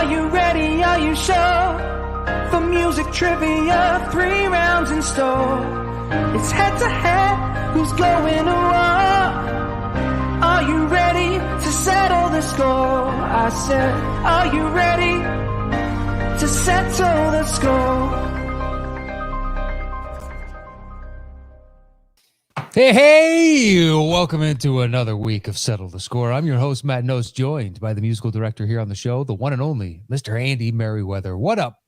Are you ready? Are you sure? For music trivia, 3 rounds in store. It's head to head, who's going to war? Are you ready to settle the score? I said, are you ready to settle the score? Hey, welcome into another week of Settle the Score. I'm your host, Matt Knost, joined by the musical director here on the show, the one and only Mr. Andy Merryweather. What up?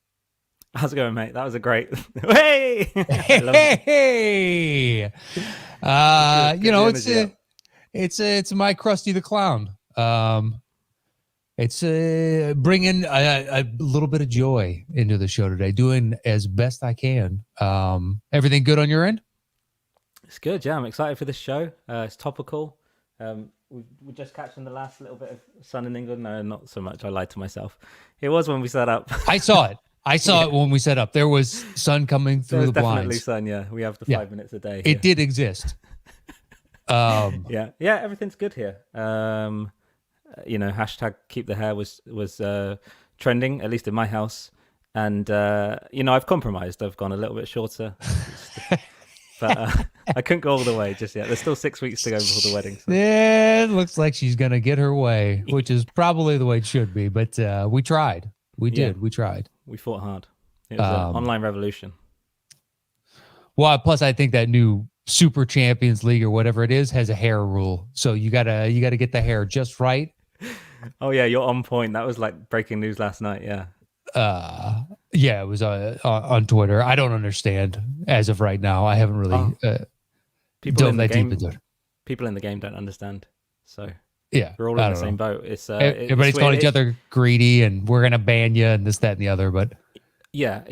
How's it going, mate? That was a great... Hey! Hey! You know, it's my Krusty the Clown. It's bringing a little bit of joy into the show today, doing as best I can. Everything good on your end? It's good, yeah. I'm excited for this show. It's topical. We're just catching the last little bit of sun in England. No, not so much. I lied to myself. It was when we set up. I saw it. I saw it when we set up. There was sun coming through the blinds. Definitely sun, yeah. We have the 5 minutes a day. It did exist. Yeah, everything's good here. You know, hashtag keep the hair was trending, at least in my house. And, you know, I've compromised. I've gone a little bit shorter. But I couldn't go all the way just yet. There's still 6 weeks to go before the wedding. So. Yeah, it looks like she's going to get her way, which is probably the way it should be. But we tried. We did. We tried. We fought hard. It was an online revolution. Well, plus I think that new Super Champions League or whatever it is has a hair rule. So you gotta get the hair just right. Oh, yeah, you're on point. That was like breaking news last night. Yeah. Yeah, it was on Twitter. I don't understand as of right now. I haven't really people in the game. People in the game don't understand. So yeah, we're all in the same boat. It's everybody's calling each other greedy, and we're gonna ban you, and this, that, and the other. But yeah,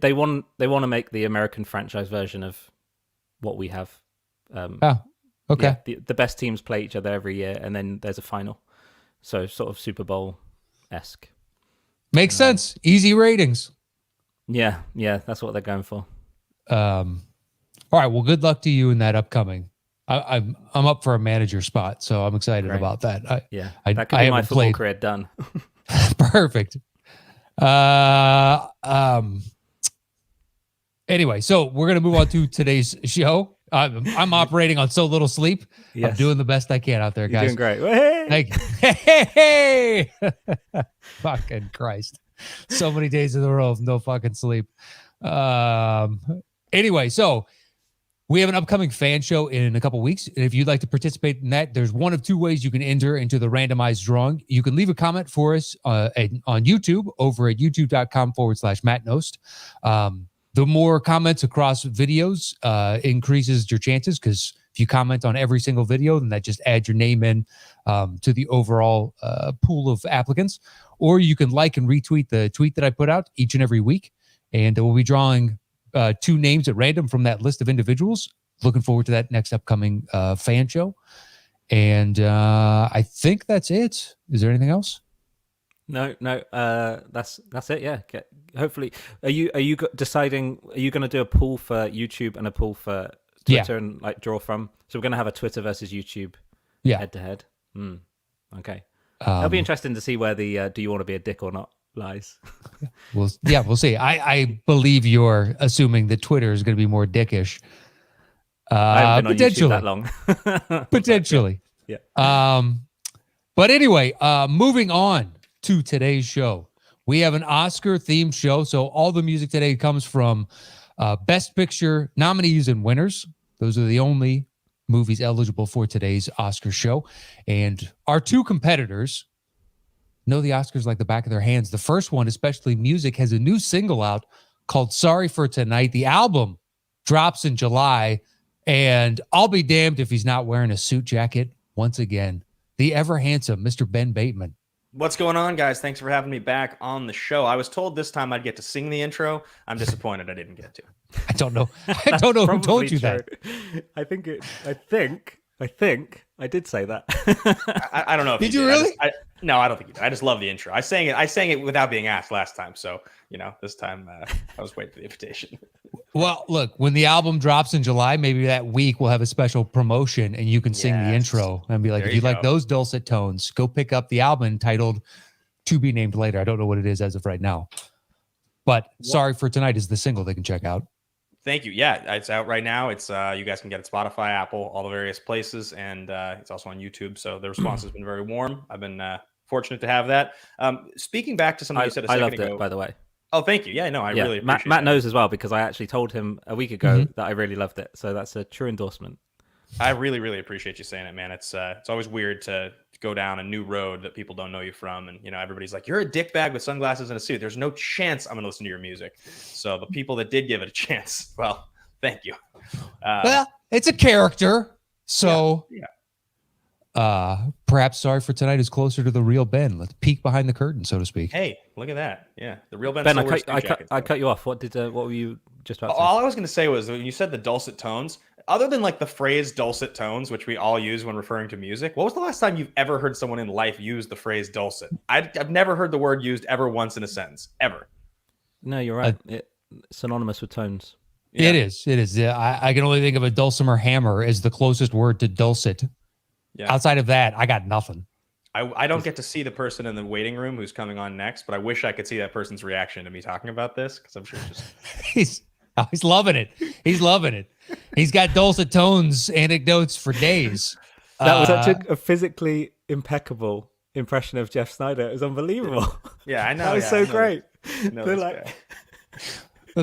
they want to make the American franchise version of what we have. Okay. Yeah, the best teams play each other every year, and then there's a final. So sort of Super Bowl-esque. Makes sense. Easy ratings. Yeah, that's what they're going for. All right. Well, good luck to you in that upcoming. I'm up for a manager spot, so I'm excited about that. That could be my football career done. Perfect. Anyway, so we're gonna move on to today's show. I'm operating on so little sleep. Yes. I'm doing the best I can out there, guys. You're doing great. Hey! Fucking Christ. So many days in a row of no fucking sleep. Anyway, so we have an upcoming fan show in a couple weeks. And if you'd like to participate in that, there's one of 2 ways you can enter into the randomized drawing. You can leave a comment for us on YouTube over at youtube.com/Matt Knost. The more comments across videos increases your chances, because if you comment on every single video, then that just adds your name in to the overall pool of applicants. Or you can like and retweet the tweet that I put out each and every week. And we'll be drawing 2 names at random from that list of individuals. Looking forward to that next upcoming fan show. And I think that's it. Is there anything else? No, that's it. Yeah. Hopefully, are you deciding? Are you going to do a poll for YouTube and a poll for Twitter and like draw from? So we're going to have a Twitter versus YouTube, head to head. Okay, it'll be interesting to see where the "do you want to be a dick or not" lies. We'll see. I believe you're assuming that Twitter is going to be more dickish. I haven't been on YouTube that long. Potentially. Yeah. But anyway, moving on to today's show. We have an Oscar-themed show, so all the music today comes from Best Picture nominees and winners. Those are the only movies eligible for today's Oscar show. And our 2 competitors know the Oscars like the back of their hands. The first one, especially music, has a new single out called Sorry for Tonight. The album drops in July, and I'll be damned if he's not wearing a suit jacket once again. The ever-handsome Mr. Ben Bateman. What's going on, guys? Thanks for having me back on the show. I was told this time I'd get to sing the intro. I'm disappointed I didn't get to. I don't know who told you that. I think I did say that. I don't know if did you really? No, I don't think you did. I just love the intro. I sang it without being asked last time. So, this time I was waiting for the invitation. Well, look, when the album drops in July, maybe that week we'll have a special promotion and you can sing the intro and be like, if you like those dulcet tones, go pick up the album entitled to be named later. I don't know what it is as of right now. But Sorry for Tonight is the single they can check out. Thank you. Yeah, it's out right now. It's you guys can get it Spotify, Apple, all the various places, and it's also on YouTube. So the response has been very warm. I've been fortunate to have that. Speaking back to something you said a second ago. I loved it, by the way. Oh, thank you. Yeah, no, I really appreciate Matt that. knows as well, because I actually told him a week ago that I really loved it. So that's a true endorsement. I really, really appreciate you saying it, man. It's always weird to go down a new road that people don't know you from, and everybody's like, "You're a dickbag with sunglasses and a suit." There's no chance I'm gonna listen to your music. So the people that did give it a chance, well, thank you. Well, it's a character, so perhaps Sorry for Tonight is closer to the real Ben. Let's peek behind the curtain, so to speak. Hey, look at that. Yeah, the real Ben. Ben, I cut you off. What were you just about to say? All I was going to say was when you said the dulcet tones, other than like the phrase dulcet tones, which we all use when referring to music, what was the last time you've ever heard someone in life use the phrase dulcet? I've never heard the word used ever once in a sentence, ever. No, you're right. It's synonymous with tones. Yeah. It is. Yeah, I can only think of a dulcimer hammer as the closest word to dulcet. Yeah. Outside of that, I got nothing. I don't get to see the person in the waiting room who's coming on next, but I wish I could see that person's reaction to me talking about this, because I'm sure it's just he's loving it. He's loving it. He's got dulcet tones anecdotes for days. That was such a physically impeccable impression of Jeff Sneider. It was unbelievable. Yeah, I know. That was so great. The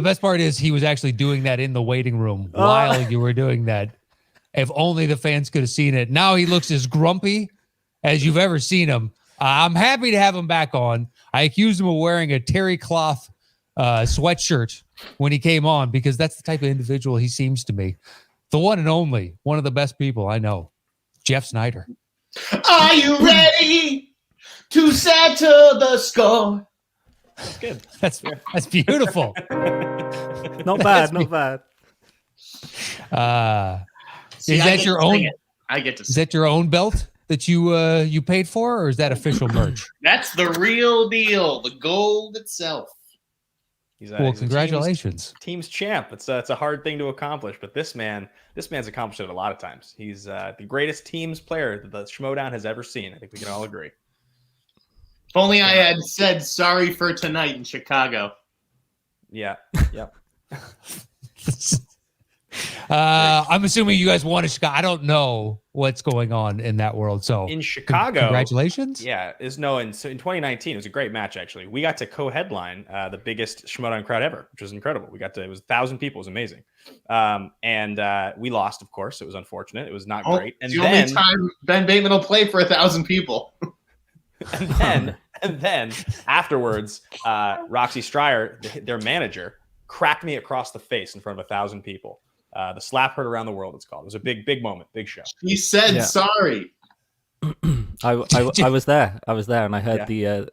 best part is he was actually doing that in the waiting room while you were doing that. If only the fans could have seen it. Now he looks as grumpy as you've ever seen him. I'm happy to have him back on. I accused him of wearing a terry cloth sweatshirt when he came on, because that's the type of individual he seems to me. The one and only, one of the best people I know, Jeff Sneider. Are you ready to settle the score? That's good. That's beautiful. Not bad. Is that your own? I get to. Is that your own belt that you paid for, or is that official merch? That's the real deal. The gold itself. Well, congratulations, team's champ. It's a hard thing to accomplish, but this man's accomplished it a lot of times. He's the greatest teams player that the Schmodown has ever seen. I think we can all agree. If only I had said sorry for tonight in Chicago. Yeah. Yep. I'm assuming you guys won in Chicago. I don't know what's going on in that world. So in Chicago, congratulations. Yeah, in 2019, it was a great match. Actually, we got to co-headline the biggest Schmodown crowd ever, which was incredible. It was 1,000 people. It was amazing. And we lost, of course. It was unfortunate. It was not great. And the only time Ben Bateman will play for 1,000 people. and then afterwards, Roxy Stryer, their manager, cracked me across the face in front of 1,000 people. The slap heard around the world, it's called. It was a big moment, big show. He said sorry. I was there, and I heard the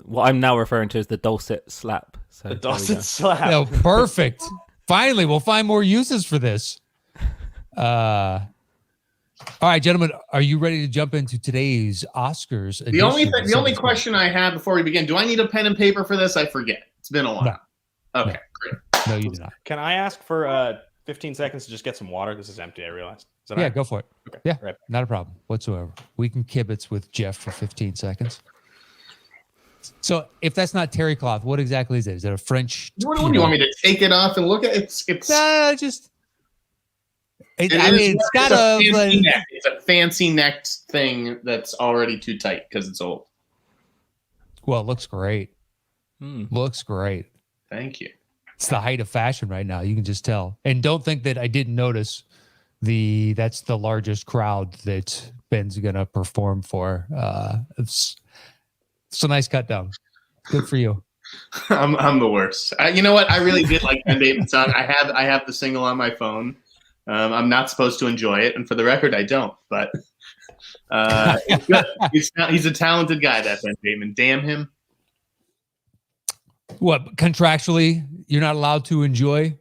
what I'm now referring to as the dulcet slap. So the dulcet slap. No, perfect. Finally, we'll find more uses for this. All right, gentlemen, are you ready to jump into today's Oscars? The only question I have before we begin: do I need a pen and paper for this? I forget. It's been a while. No. Okay, great. No, you do not. Can I ask for 15 seconds to just get some water? This is empty, I realized. Yeah, go for it. Okay. Yeah, right. Not a problem whatsoever. We can kibitz with Jeff for 15 seconds. So if that's not terry cloth, what exactly is it? Is it a French? What do you want me to take it off and look at it? It's a fancy necked thing that's already too tight because it's old. Well, it looks great. Looks great. Thank you. It's the height of fashion right now. You can just tell. And don't think that I didn't notice that's the largest crowd that Ben's going to perform for. It's a nice cut down. Good for you. I'm the worst. You know what? I really did like Ben Bateman's song. I have the single on my phone. I'm not supposed to enjoy it, and for the record, I don't. But it's good. He's a talented guy, that Ben Bateman. Damn him. What, contractually, you're not allowed to enjoy?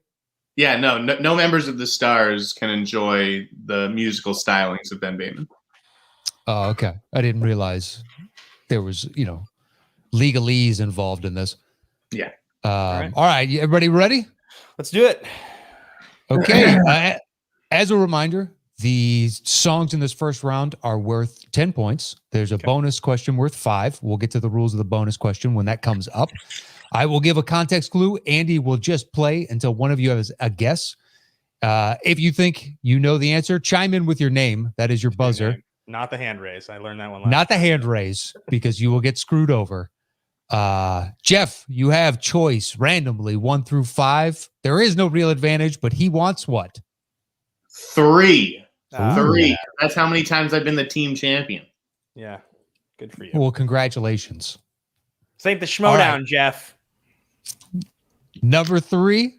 Yeah, no members of the Stars can enjoy the musical stylings of Ben Bateman. Oh, okay. I didn't realize there was, legalese involved in this. Yeah. All right. Everybody ready? Let's do it. Okay. As a reminder, The songs in this first round are worth 10 points. There's a bonus question worth 5. We'll get to the rules of the bonus question when that comes up. I will give a context clue. Andy will just play until one of you has a guess. If you think you know the answer, chime in with your name. That is your buzzer. Not the hand raise. I learned that one last Not the time. hand raise, because you will get screwed over. Jeff, you have choice randomly 1 through 5. There is no real advantage, but he wants what? 3. Ah, 3. yeah. That's how many times I've been the team champion. Yeah. Good for you. Well, congratulations. Save the schmodown, Jeff. Number 3.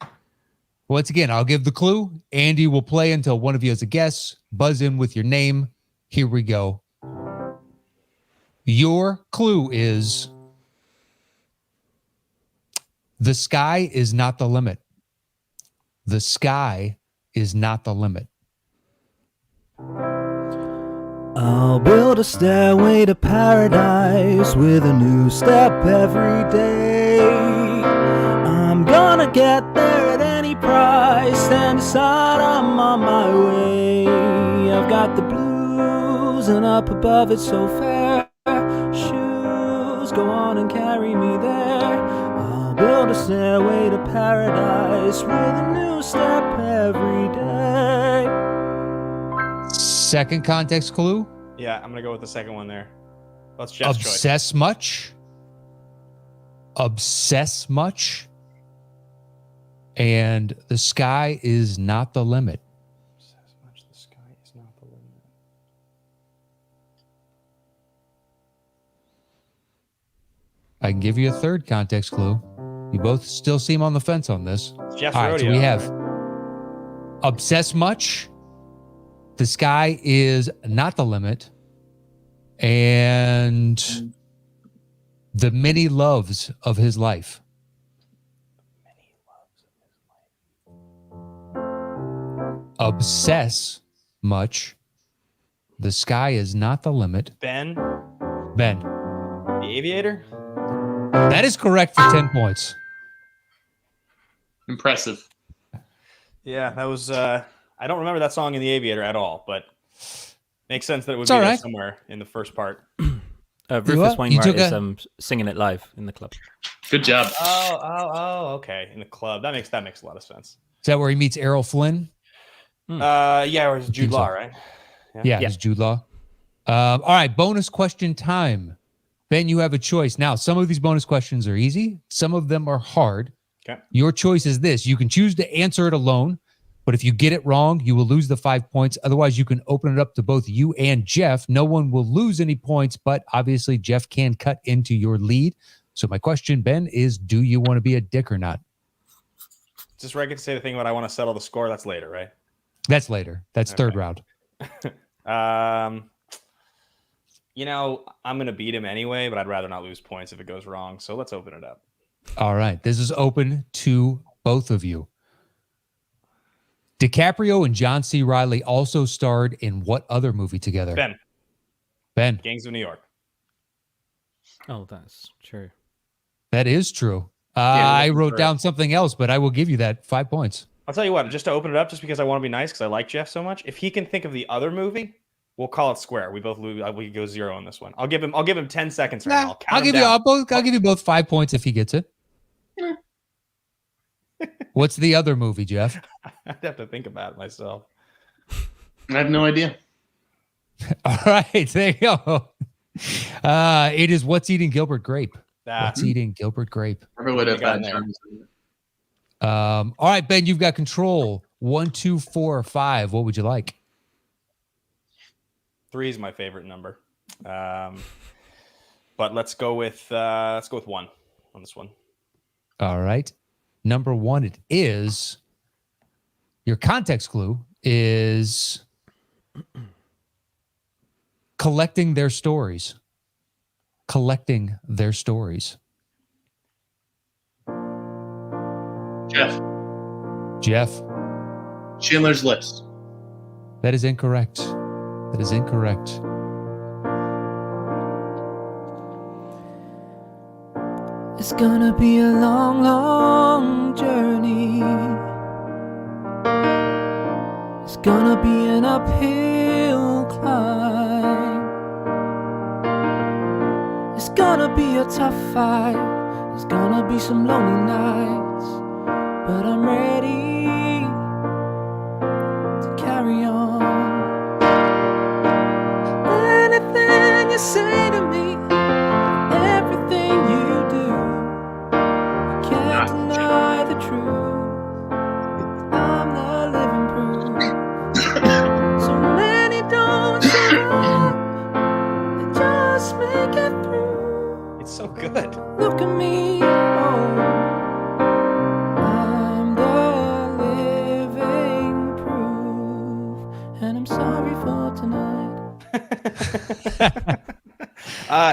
Once again, I'll give the clue. Andy will play until one of you has a guess. Buzz in with your name. Here we go. Your clue is the sky is not the limit. The sky is not the limit. I'll build a stairway to paradise with a new step every day. I'm gonna get there at any price, stand aside, I'm on my way. I've got the blues and up above it's so fair. Shoes go on and carry me there. I'll build a stairway to paradise with a new step every day. Second context clue. Yeah, I'm going to go with the second one there. That's Jeff's choice. Obsess much? Obsess much? And the sky is not the limit. Obsess much. The sky is not the limit. I can give you a third context clue. You both still seem on the fence on this. It's Jeff's All right, so rodeo. we have obsess much. The sky is not the limit. And the many loves of his life. Obsess much. The sky is not the limit. Ben, Ben. the Aviator. That is correct for 10 points. Impressive. Yeah, that was. I don't remember that song in the Aviator at all, but makes sense that it would It's be all there right. somewhere in the first part. Rufus what? You Wainwright took is singing it live in the club. Good job. Oh, okay. In the club, that makes a lot of sense. Is that where he meets Errol Flynn? Yeah, or it's Jude think so. Law, right? Yeah, it's Jude Law. All right, bonus question time. Ben, you have a choice. Now, some of these bonus questions are easy. Some of them are hard. Okay. Your choice is this. You can choose to answer it alone, but if you get it wrong, you will lose the 5 points. Otherwise, you can open it up to both you and Jeff. No one will lose any points, but obviously Jeff can cut into your lead. So my question, Ben, is do you want to be a dick or not? Just where I get to say the thing about I want to settle the score. That's later, right? That's later. That's third round. You know, I'm going to beat him anyway, but I'd rather not lose points if it goes wrong. So let's open it up. All right. This is open to both of you. DiCaprio and John C. Reilly also starred in what other movie together? Ben. Gangs of New York. Oh, that's true. That is true. Yeah, I wrote down something else, but I will give you that 5 points. I'll tell you what, just to open it up, just because I want to be nice, because I like Jeff so much. If he can think of the other movie, we'll call it square. We both lose. We go 0 on this one. I'll give him 10 seconds right now. I'll give you both 5 points if he gets it. What's the other movie, Jeff? I'd have to think about it myself. I have no idea. All right, there you go. It is What's Eating Gilbert Grape. What's Eating Gilbert Grape. Never would have Got gotten there. there. All right, Ben, you've got control. 1, 2, 4, 5. What would you like? 3 is my favorite number. But let's go with 1 on this one. All right. Number 1, it is. Your context clue is collecting their stories. Collecting their stories. Jeff. Schindler's List. That is incorrect. That is incorrect. It's gonna be a long, long journey. It's gonna be an uphill climb. It's gonna be a tough fight. There's gonna be some lonely nights, but I'm ready to carry on. Anything you say to me, everything you do, I can't deny the truth. I'm the living proof. So many don't survive, they just make it through. It's so good. Look at me, oh, I'm the living proof, and I'm sorry for tonight.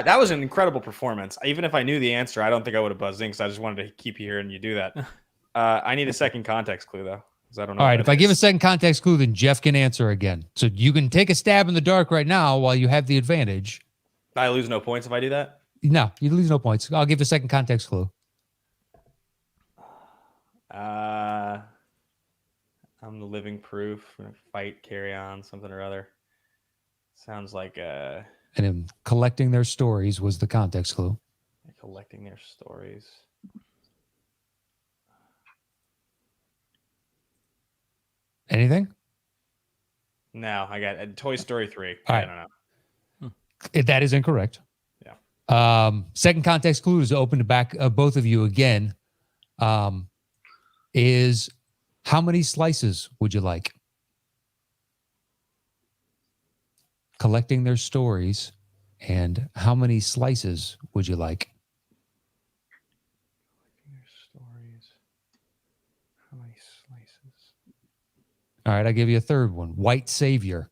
That was an incredible performance. Even if I knew the answer, I don't think I would have buzzed in because I just wanted to keep you hearing you do that. I need a second context clue, though, because I don't know. All right, if I give a second context clue, then Jeff can answer again. So you can take a stab in the dark right now while you have the advantage. I lose no points if I do that. No, you lose no points. I'll give a second context clue. I'm the living proof. We're gonna fight, carry on, something or other. Sounds like And in collecting their stories was the context clue. collecting their stories. Anything? No, I got Toy Story 3. All I right. don't know. That is incorrect. Yeah. Second context clue is open to back both of you again. Is how many slices would you like? Collecting their stories, and how many slices would you like? Their stories. How many slices? All right, I'll give you a third one. White Savior.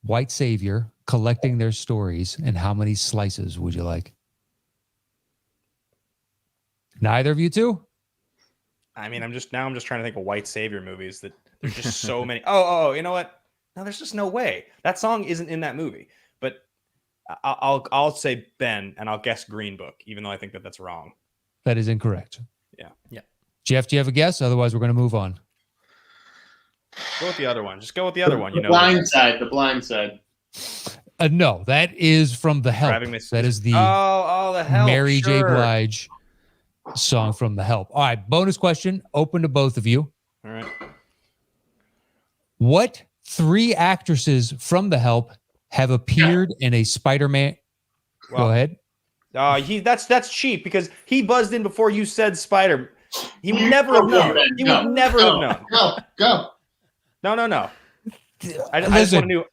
White Savior, collecting their stories, and how many slices would you like? Neither of you two? I mean, I'm just trying to think of white savior movies that there's just so many. Oh, you know what? No, there's just no way. That song isn't in that movie. But I'll say Ben, and I'll guess Green Book, even though I think that's wrong. That is incorrect. Yeah. Jeff, do you have a guess? Otherwise, we're going to move on. Go with the other one. Just go with the other one. The Blind Side. The Blind Side. No, that is from The Help. Driving Miss- That is the the Help. Mary J. sure. Blige song from The Help. All right, bonus question, open to both of you. All right. What three actresses from The Help have appeared in a Spider-Man? Well, Go ahead. That's cheap because he buzzed in before you said Spider. He would never have known. He would never have known. Go. No. I just Listen. want to know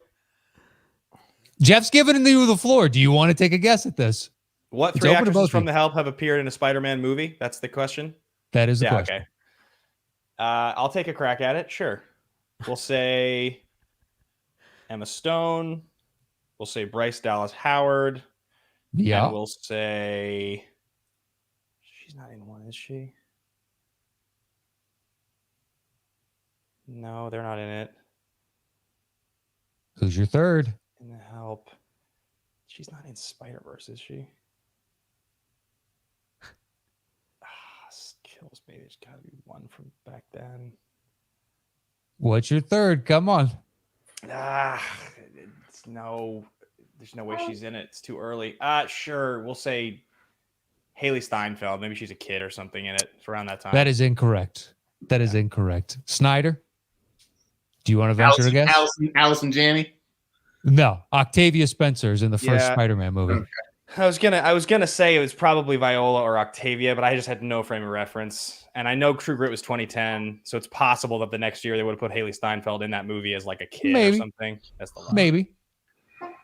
Jeff's giving you the floor. Do you want to take a guess at this? what It's three open to both actresses of from you. The Help have appeared in a Spider-Man movie. That's the question. That is the Yeah. question. Okay. I'll take a crack at it. Sure. We'll say Emma Stone. We'll say Bryce Dallas Howard. Yeah. And we'll say she's not in one, is she? No, they're not in it. Who's your third? In The Help. She's not in Spider-Verse, is she? Kills me. There's got to be one from back then. What's your third? Come on. There's no way she's in it. It's too early. Sure. We'll say Haley Steinfeld. Maybe she's a kid or something in it. It's around that time. That is incorrect. That is incorrect. Sneider, do you want to venture a guess? Allison Janney. No. Octavia Spencer's in the first Yeah. Spider-Man movie. Okay. I was gonna say it was probably Viola or Octavia, but I just had no frame of reference. And I know True Grit was 2010, so it's possible that the next year they would have put Haley Steinfeld in that movie as like a kid Maybe. or something. That's the lie. Maybe.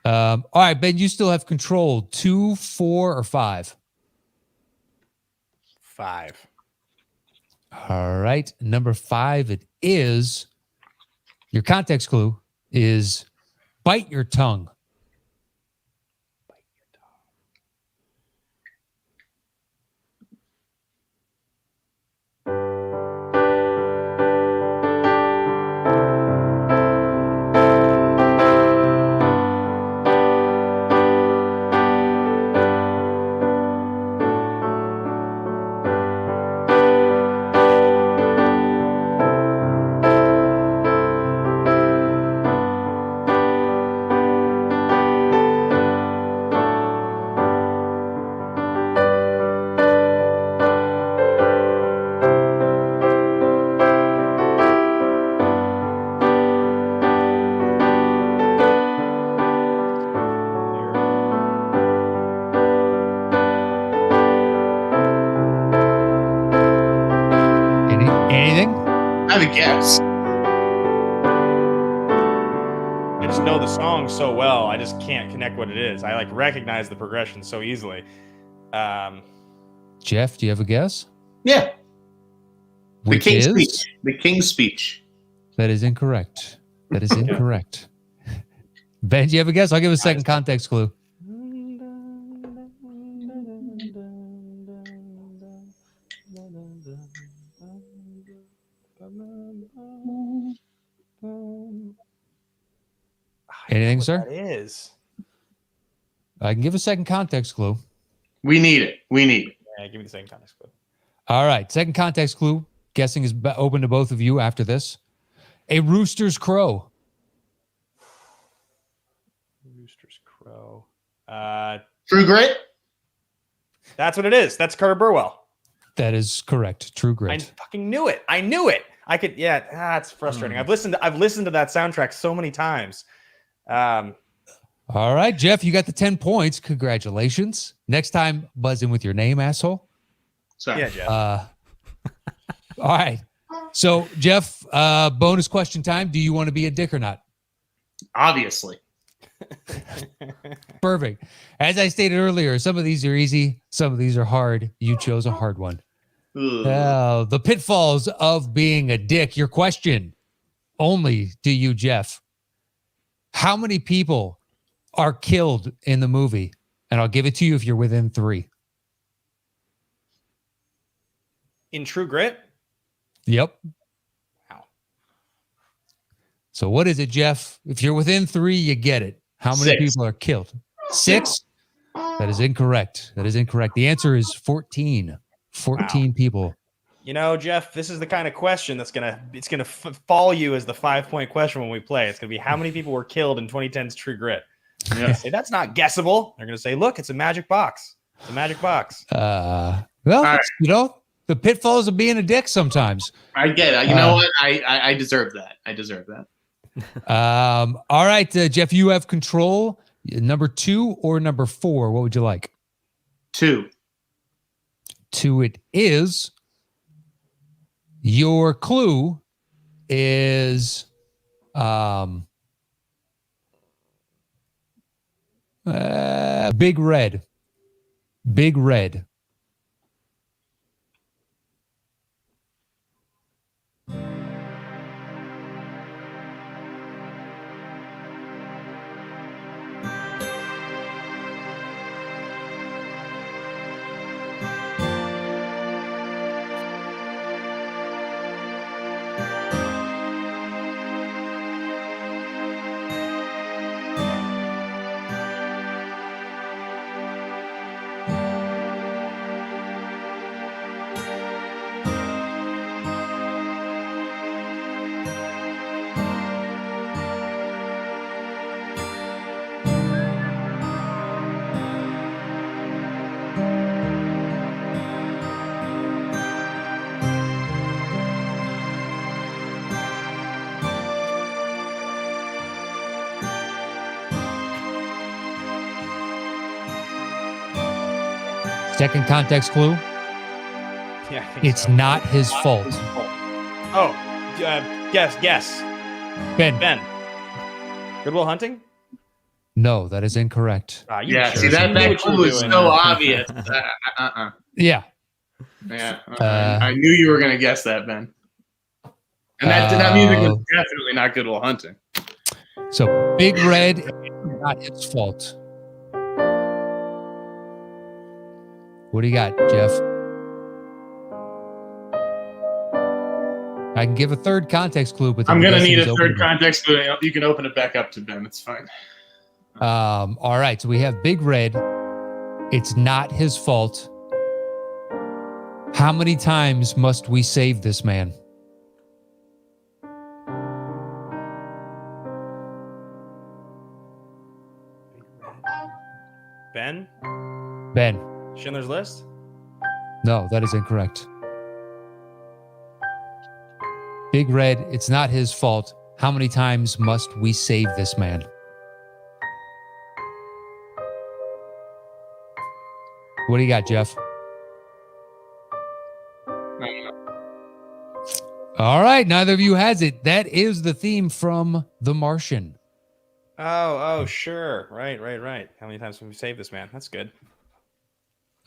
All right, Ben, you still have control. 2, 4, or 5? 5. All right. Number 5, it is. Your context clue is bite your tongue. guess. I just know the song so well. I just can't connect what it is. I like recognize the progression so easily. Jeff, do you have a guess? Yeah. Which King's is? Speech. The King's Speech. That is incorrect. That is incorrect. Ben, do you have a guess? I'll give a second context clue. Anything, sir? That is. I can give a second context clue. We need it. Yeah, give me the same context clue. All right. Second context clue. Guessing is open to both of you after this. A rooster's crow. Rooster's Crow. True Grit? That's what it is. That's Carter Burwell. That is correct. True I Grit. fucking knew it. I knew it. I could. Yeah, it's frustrating. I've listened to that soundtrack so many times. All right, Jeff, you got the 10 points. Congratulations. Next time, buzz in with your name, asshole. Sorry. Yeah, Jeff. All right. So, Jeff, bonus question time. Do you want to be a dick or not? Obviously. Perfect. As I stated earlier, some of these are easy. Some of these are hard. You chose a hard one. The pitfalls of being a dick. Your question only to you, Jeff. How many people are killed in the movie? And I'll give it to you if you're within 3. In True Grit? Yep. Wow. So what is it, Jeff? If you're within 3, you get it. How many 6. people are killed? 6? That is incorrect. That is incorrect. The answer is 14. 14 people. You know, Jeff, this is the kind of question that's gonna fall you as the 5-point question when we play. It's gonna be how many people were killed in 2010's True Grit. Yeah. Say that's not guessable. They're gonna say, look, it's a magic box. It's a magic box. Well, right. you know, the pitfalls of being a dick sometimes. I get it. You know what? I deserve that. I deserve that. All right, Jeff, you have control. Number 2 or number 4? What would you like? 2. 2 it is. Your clue is Big Red. Big Red. Second context clue. Yeah, I think It's so. not his fault. Oh, guess. Ben. Good Will Hunting? No, that is incorrect. You Yeah. jerk. See, that You knew what you clue were is doing. so obvious. Yeah. Yeah. I knew you were gonna guess that, Ben. And that music was definitely not Good Will Hunting. So Big Red, not his fault. What do you got, Jeff? I can give a third context clue, but I'm gonna guessing need is a open third to- context clue. You can open it back up to Ben. It's fine. All right, so we have Big Red. It's not his fault. How many times must we save this man? Ben? Ben. Schindler's List? No, that is incorrect. Big Red, it's not his fault. How many times must we save this man? What do you got, Jeff? All right, neither of you has it. That is the theme from The Martian. Oh, sure. Right. How many times have we saved this, man? That's good.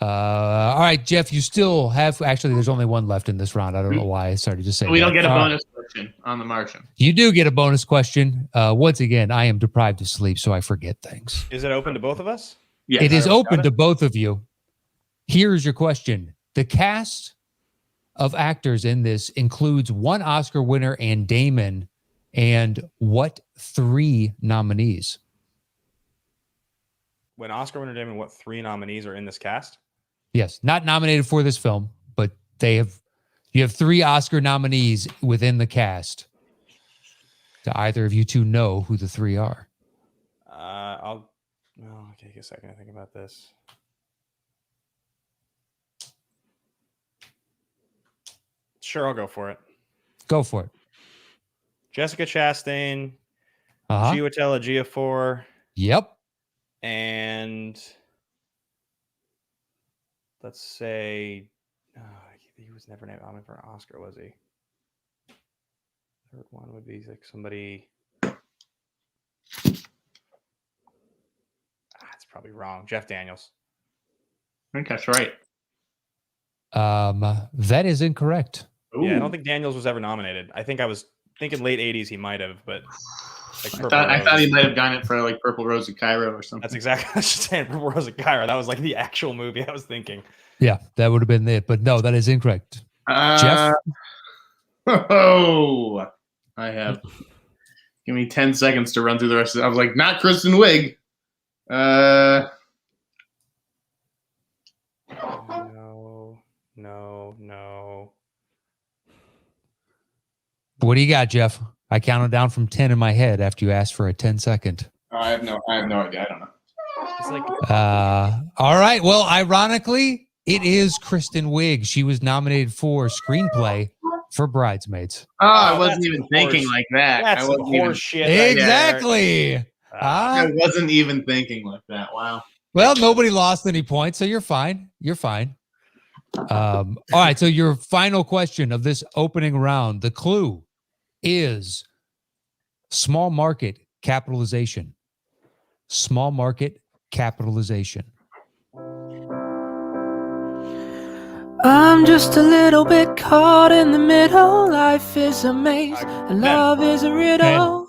All right, Jeff, you still have, actually, there's only one left in this round. I don't know why I started to say We don't that. get a All bonus question on The Martian. You do get a bonus question. Once again, I am deprived of sleep, so I forget things. Is it open to both of us? Yeah, It is open it? to both of you. Here's your question. The cast of actors in this includes one Oscar winner and Damon, and what 3 nominees? When Oscar winner Damon, what 3 nominees are in this cast? Yes, not nominated for this film, but you have 3 Oscar nominees within the cast. Do either of you two know who the 3 are? Take a second to think about this. Sure, I'll go for it. Go for it. Jessica Chastain, Uh-huh. Chiwetel Ejiofor, Yep. and let's say he was never nominated for an Oscar, was he? Third one would be like somebody. It's probably wrong. Jeff Daniels. I think that's right. That is incorrect. Ooh. Yeah, I don't think Daniels was ever nominated. I think I was thinking late 80s he might have, but like I thought he might have gotten it for like Purple Rose of Cairo or something. That's exactly what I was just saying. Purple Rose of Cairo. That was like the actual movie I was thinking. Yeah, that would have been it, but no, that is incorrect. Jeff? Oh, I have. Give me 10 seconds to run through the rest of it. I was like, not Kristen Wiig. No. What do you got, Jeff? I counted down from 10 in my head after you asked for a 10-second. I have no idea. I don't know. It's like All right. Well, ironically, it is Kristen Wiig. She was nominated for screenplay for Bridesmaids. Oh, I wasn't that's even some thinking horse- like that. that's I some wasn't even, horse shit. Right Exactly. there. I wasn't even thinking like that. Wow. Well, nobody lost any points, so you're fine. You're fine. All right. So your final question of this opening round, the clue is small market capitalization. Small market capitalization. I'm just a little bit caught in the middle. Life is a maze and love is a riddle.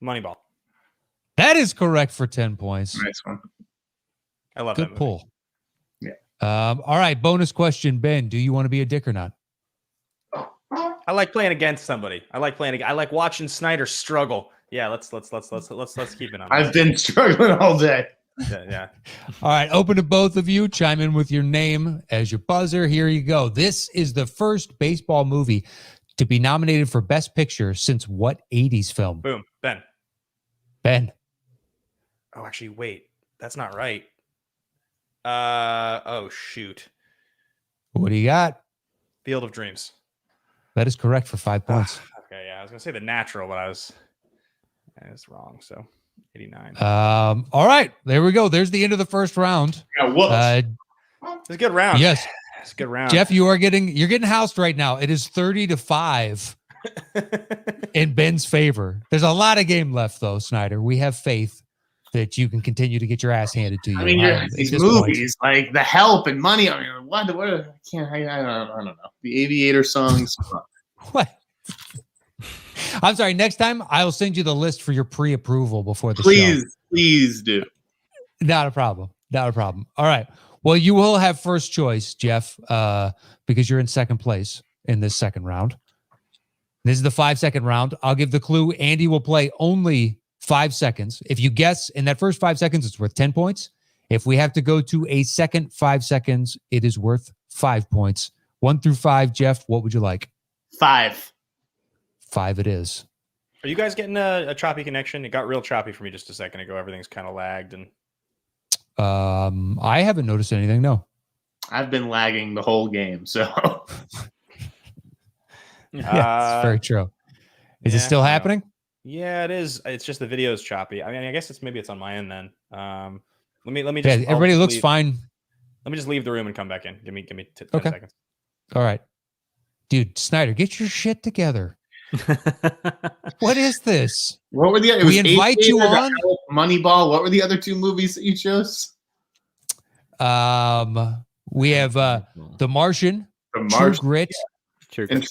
Moneyball. That is correct for 10 points. Nice one. I love that Good movie. pull. Yeah. All right. Bonus question, Ben. Do you want to be a dick or not? I like playing against somebody. I like watching Sneider struggle. Yeah, let's keep it on. I've been struggling all day. Yeah. All right. Open to both of you. Chime in with your name as your buzzer. Here you go. This is the first baseball movie to be nominated for Best Picture since what 80s film? Boom. Ben. Ben. Oh, actually, wait. That's not right. Oh, shoot. What do you got? Field of Dreams. That is correct for 5 points. Okay, yeah. I was going to say The Natural, but I was wrong. So 89. All right. There we go. There's the end of the first round. Yeah, whoops. It's a good round. Yes. It's a good round. Jeff, you're getting housed right now. It is 30-5 in Ben's favor. There's a lot of game left, though, Sneider. We have faith that you can continue to get your ass handed to you. I mean, these movies like The Help and Money. I mean, what? I don't know. The Aviator songs. What? I'm sorry. Next time, I'll send you the list for your pre-approval before the show. Please do. Not a problem. All right. Well, you will have first choice, Jeff, because you're in second place in this second round. This is the 5-second round. I'll give the clue. Andy will play only 5 seconds. If you guess in that first 5 seconds, it's worth 10 points. If we have to go to a second 5 seconds, it is worth 5 points. 1 through 5, Jeff, what would you like? 5. 5 it is. Are you guys getting a choppy connection? It got real choppy for me just a second ago. Everything's kind of lagged. And I haven't noticed anything, no. I've been lagging the whole game, so. Yeah, it's very true. Is it still happening? Yeah, it is. It's just the video is choppy. I mean, I guess maybe it's on my end then. Let me just. Everybody looks fine. Let me just leave the room and come back in. Give me 10 Okay. seconds. All right. Dude, Sneider, get your shit together. What is this? What were the? It We was invite you Aviator, on. Moneyball. What were the other two movies that you chose? We have The Martian, The True Martian. Grit. True. And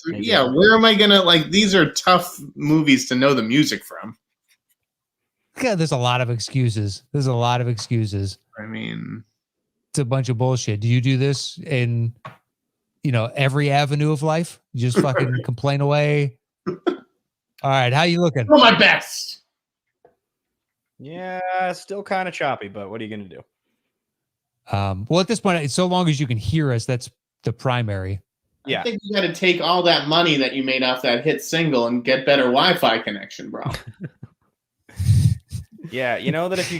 where am I gonna like? These are tough movies to know the music from. God, there's a lot of excuses. I mean, It's a bunch of bullshit. Do you do this in, every avenue of life? You just fucking complain away. All right, how you looking? do my best. Yeah, still kind of choppy, but what are you going to do? Well, at this point, it's so long as you can hear us, that's the primary. Yeah. I think you got to take all that money that you made off that hit single and get better Wi-Fi connection, bro. Yeah, you know that if you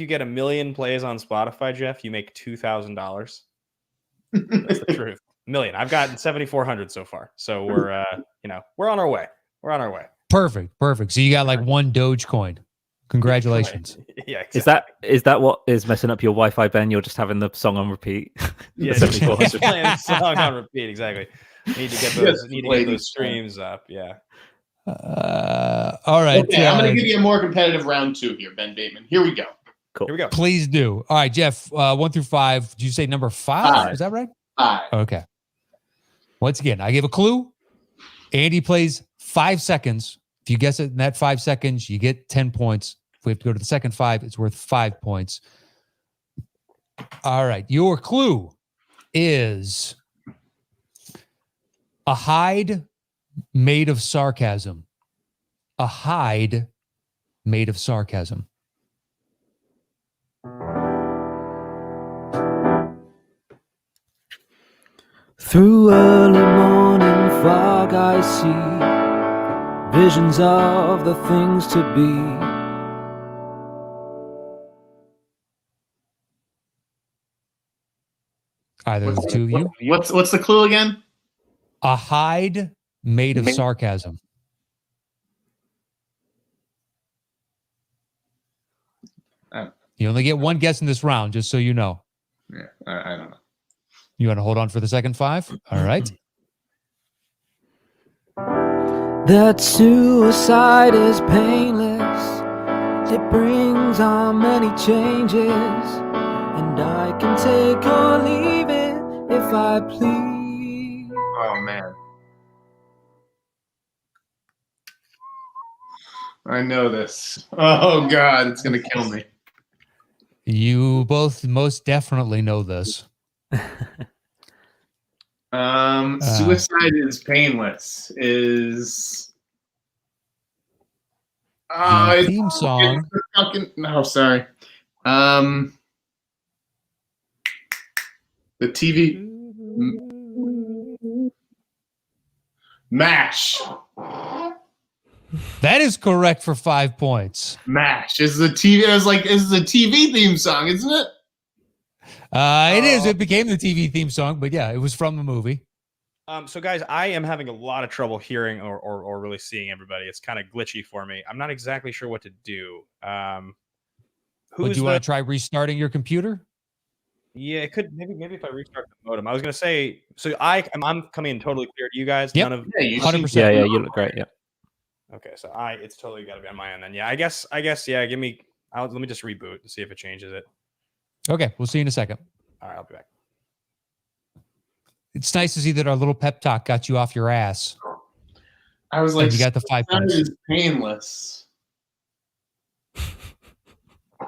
get a million plays on Spotify, Jeff, you make $2,000. That's the truth. Million. I've gotten 7,400 so far. So we're on our way. We're on our way. Perfect. So you got like one Dogecoin. Congratulations. Yeah, exactly. Is that what is messing up your Wi-Fi, Ben? You're just having the song on repeat. Yeah, just playing the song on repeat. Exactly. Need to get those streams up. Yeah. All right. Okay, I'm going to give you a more competitive round 2 here, Ben Bateman. Here we go. Cool. Here we go. Please do. All right, Jeff. 1 through 5. Did you say number 5? 5. Is that right? 5. Okay. Once again, I gave a clue. Andy plays 5 seconds. If you guess it in that 5 seconds, you get 10 points. If we have to go to the second 5, it's worth 5 points. All right. Your clue is a hide made of sarcasm. A hide made of sarcasm. Through early morning fog I see visions of the things to be. Either of the two of you. What's the clue again? A hide made of sarcasm. You only get one guess in this round, just so you know. Yeah, I don't know. You want to hold on for the second 5? All right. That suicide is painless. It brings on many changes, and I can take or leave it if I please. Oh, man. I know this. Oh, God, it's going to kill me. You both most definitely know this. Suicide is painless. Is The theme song. No, sorry. The TV MASH. That is correct for 5 points. MASH is the TV. It was like is the TV theme song, isn't it? It is. It became the TV theme song, but yeah, it was from the movie. So guys, I am having a lot of trouble hearing or really seeing everybody. It's kind of glitchy for me. I'm not exactly sure what to do. Would you want to try restarting your computer? Yeah, it could maybe if I restart the modem. I was gonna say, so I'm coming in totally clear to you guys. Yep. None of 100%. Yeah, you look great. Yeah. Okay, so it's totally got to be on my end then. Yeah, I guess. Yeah, let me just reboot to see if it changes it. Okay, we'll see you in a second. All right, I'll be back. It's nice to see that our little pep talk got you off your ass. I was like, and you got the 5 points. Is painless.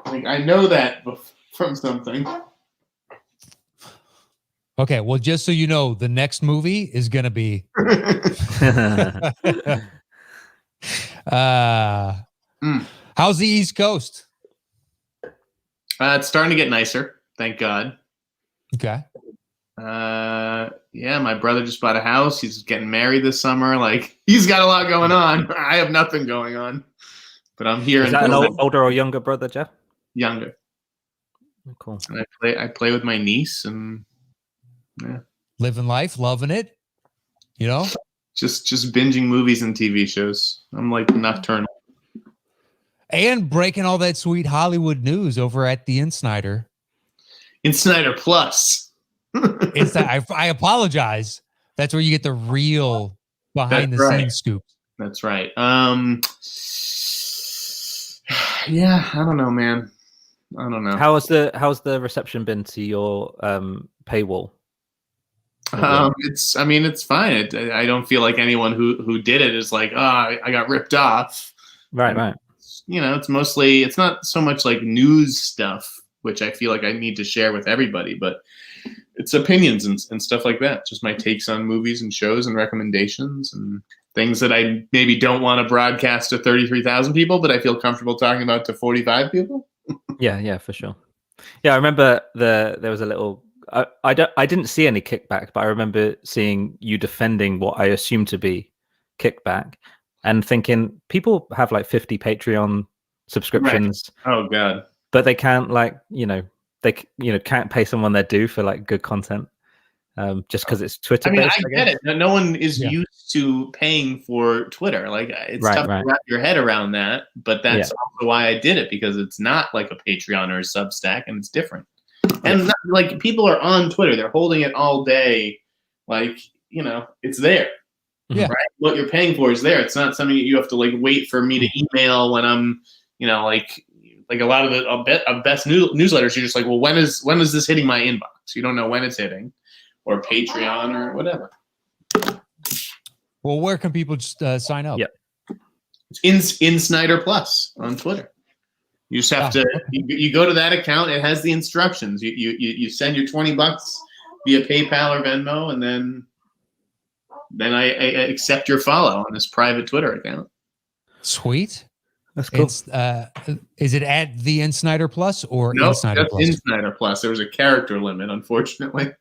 Like I know that from something. Okay, well, just so you know, the next movie is gonna be. How's the East Coast? It's starting to get nicer, thank God. Okay. Yeah, my brother just bought a house. He's getting married this summer. Like he's got a lot going on. I have nothing going on, but I'm here. Is that an older or younger brother, Jeff? Younger. Oh, cool. And I play with my niece and yeah, living life, loving it. You know, just binging movies and TV shows. I'm like nocturnal. And breaking all that sweet Hollywood news over at the Sneider. Sneider Plus. It's that I apologize. That's where you get the real behind the scenes scoops. That's right. Yeah, I don't know, man. I don't know. How's the reception been to your paywall? It's fine. I don't feel like anyone who did it is like, I got ripped off. Right. It's not so much like news stuff, which I feel like I need to share with everybody, but it's opinions and stuff like that. Just my takes on movies and shows and recommendations and things that I maybe don't want to broadcast to 33,000 people, but I feel comfortable talking about to 45 people. Yeah, for sure. Yeah, I remember there was a little. I didn't see any kickback, but I remember seeing you defending what I assumed to be kickback, and thinking people have like 50 Patreon subscriptions. Right. Oh God! But they can't can't pay someone their due for like good content, just because it's Twitter. I get it. No one is used to paying for Twitter. Like it's tough to wrap your head around that. But that's also why I did it, because it's not like a Patreon or a Substack, and it's different. And like people are on Twitter, they're holding it all day. Like it's there. Yeah. Right. What you're paying for is there. It's not something that you have to like wait for me to email when I'm like a lot of the best newsletters. You're just like, well, when is this hitting my inbox? You don't know when it's hitting, or Patreon or whatever. Well, where can people just sign up? Yep. It's in Sneider Plus on Twitter. You just have to. You go to that account. It has the instructions. You send your $20 via PayPal or Venmo, and then I accept your follow on this private Twitter account. Sweet. That's cool. Is it at the Snyder Plus or no? Snyder Plus? In Snyder Plus. There was a character limit, unfortunately.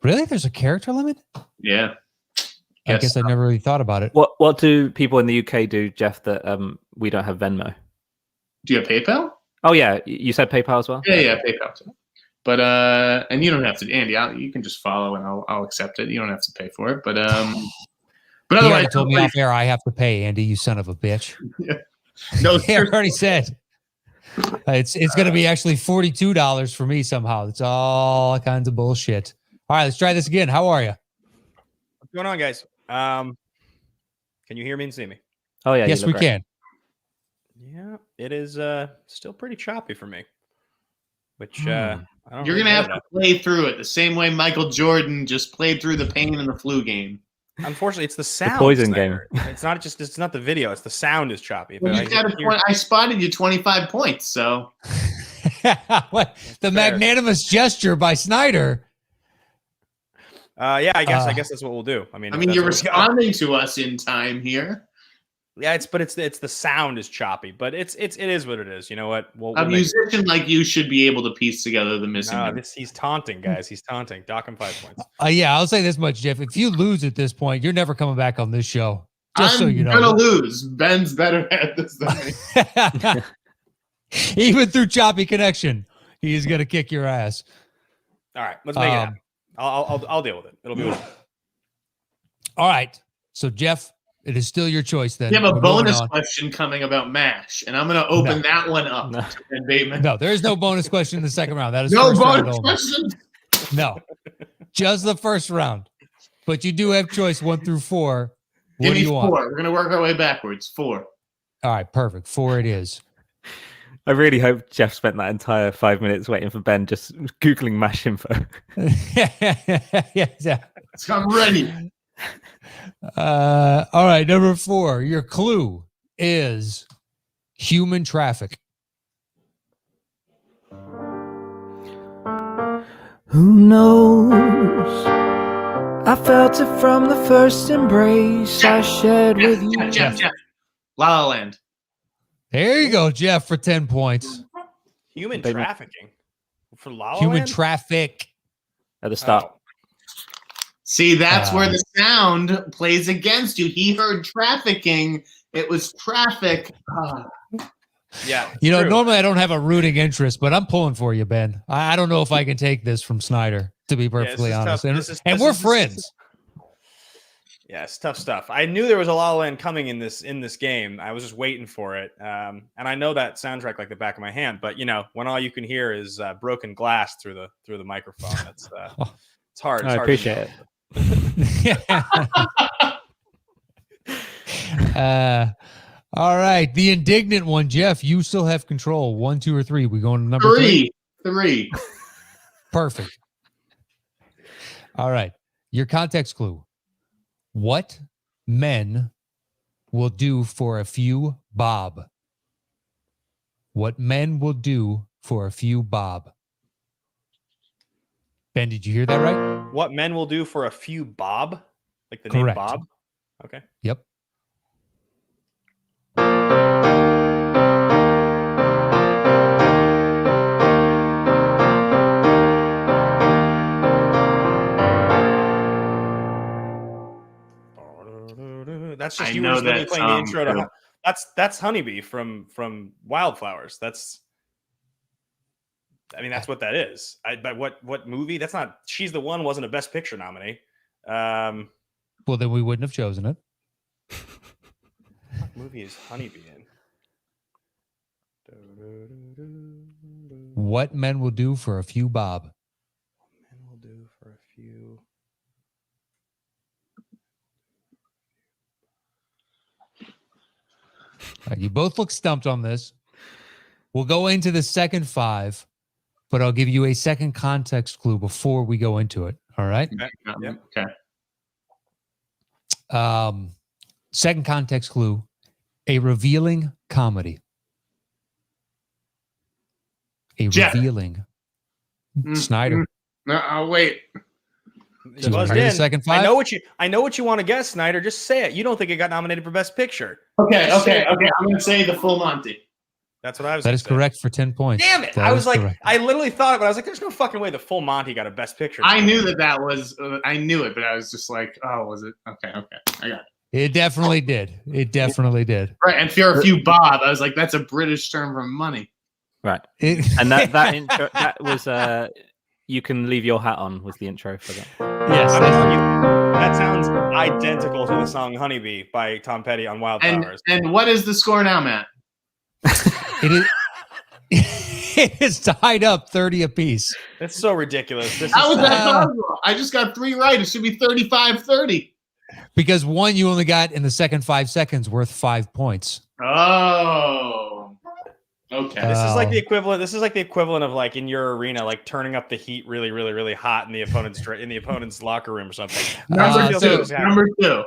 Really? There's a character limit? Yeah. I guess I never really thought about it. What do people in the UK do, Jeff, that we don't have Venmo? Do you have PayPal? Oh yeah, you said PayPal as well. Yeah, PayPal too. But and you don't have to, Andy. You can just follow and I'll accept it. You don't have to pay for it. But otherwise, you told me off air I have to pay, Andy. You son of a bitch. Yeah. No, I already said it's going to be actually $42 for me somehow. It's all kinds of bullshit. All right, let's try this again. How are you? What's going on, guys? Can you hear me and see me? Oh yeah, yes, we can. Yeah, it is still pretty choppy for me. Which I don't. You're gonna have to play through it the same way Michael Jordan just played through the pain in the flu game. Unfortunately, it's the sound. The poison game. It's not the video. It's the sound is choppy. Well, I spotted you 25 points. So the magnanimous gesture by Sneider. Yeah, I guess that's what we'll do. I mean, you're responding to us in time here. Yeah, it's the sound is choppy, but it is what it is. You know what? A musician like you should be able to piece together the missing. He's taunting, guys. He's taunting. Dock him 5 points. Yeah, I'll say this much, Jeff. If you lose at this point, you're never coming back on this show. Just so you know. I'm gonna lose. Ben's better at this than me. Even through choppy connection, he's gonna kick your ass. All right, let's make it happen. I'll deal with it. It'll be with it. All right. So Jeff, it is still your choice then. You have a bonus question coming about MASH, and I'm going to open that one up to Ben Bateman. No, there is no bonus question in the second round. That is no bonus question. No, just the first round. But you do have choice 1 through 4. What do you want? 4. We're going to work our way backwards. 4. All right, perfect. 4 it is. I really hope Jeff spent that entire 5 minutes waiting for Ben, just Googling MASH info. Yeah. I'm ready. All right, number 4. Your clue is human traffic. Who knows? I felt it from the first embrace I shared with you. Jeff. La La Land. There you go, Jeff, for 10 points. Human trafficking for La La Human Land? traffic At the start. Oh. See, that's where the sound plays against you. He heard trafficking. It was traffic. Yeah. True. Normally I don't have a rooting interest, but I'm pulling for you, Ben. I don't know if I can take this from Sneider, to be perfectly honest. And we're friends. Yeah, it's tough stuff. I knew there was a La La Land coming in this game. I was just waiting for it. And I know that soundtrack like the back of my hand, but when all you can hear is broken glass through the microphone, it's hard. I appreciate it. All right. The indignant one, Jeff, you still have control. 1, 2, or 3. We going to number 3? 3. Perfect. All right. Your context clue. What men will do for a few bob? What men will do for a few bob? Ben, did you hear that right? What men will do for a few bob? Like the Correct. name Bob? Okay. Yep. That's just I you know were just literally that playing the song, intro to too. that's Honeybee from Wildflowers. That's that's what that is. But what movie? That's not She's the One wasn't a Best Picture nominee. Well, then we wouldn't have chosen it. What movie is Honeybee in? What men will do for a few bob? Men will do for a few. All right, you both look stumped on this. We'll go into the second 5, but I'll give you a second context clue before we go into it. All right. Okay. Second context clue: a revealing comedy. A Jeff. revealing. Sneider. No, wait. You buzzed in. Second 5? I know what you want to guess, Snyder. Just say it. You don't think it got nominated for Best Picture. Okay. I'm going to say The Full Monty. That's what I was. That is correct for 10 points. Damn it! That I was like, correct. I literally thought it, but I was like, "There's no fucking way the Full Monty got a Best Picture." I knew that was. I knew it, but I was just like, "Oh, was it?" Okay. I got it. It definitely did. It definitely did. Right, and for a few bob, I was like, "That's a British term for money." Right. It, And that intro, that was You Can Leave Your Hat On was the intro for that. yes. I'm telling you, that sounds identical to the song "Honeybee" by Tom Petty on Wildflowers. And what is the score now, Matt? It is. It is tied up 30 apiece. It's so ridiculous. How was that possible? I just got 3 right. It should be 35-30. Because one you only got in the second 5 seconds worth 5 points. Oh. Okay. This is like the equivalent. This is like the equivalent of like in your arena, like turning up the heat really, really, really hot in the opponent's locker room or something. Number 2.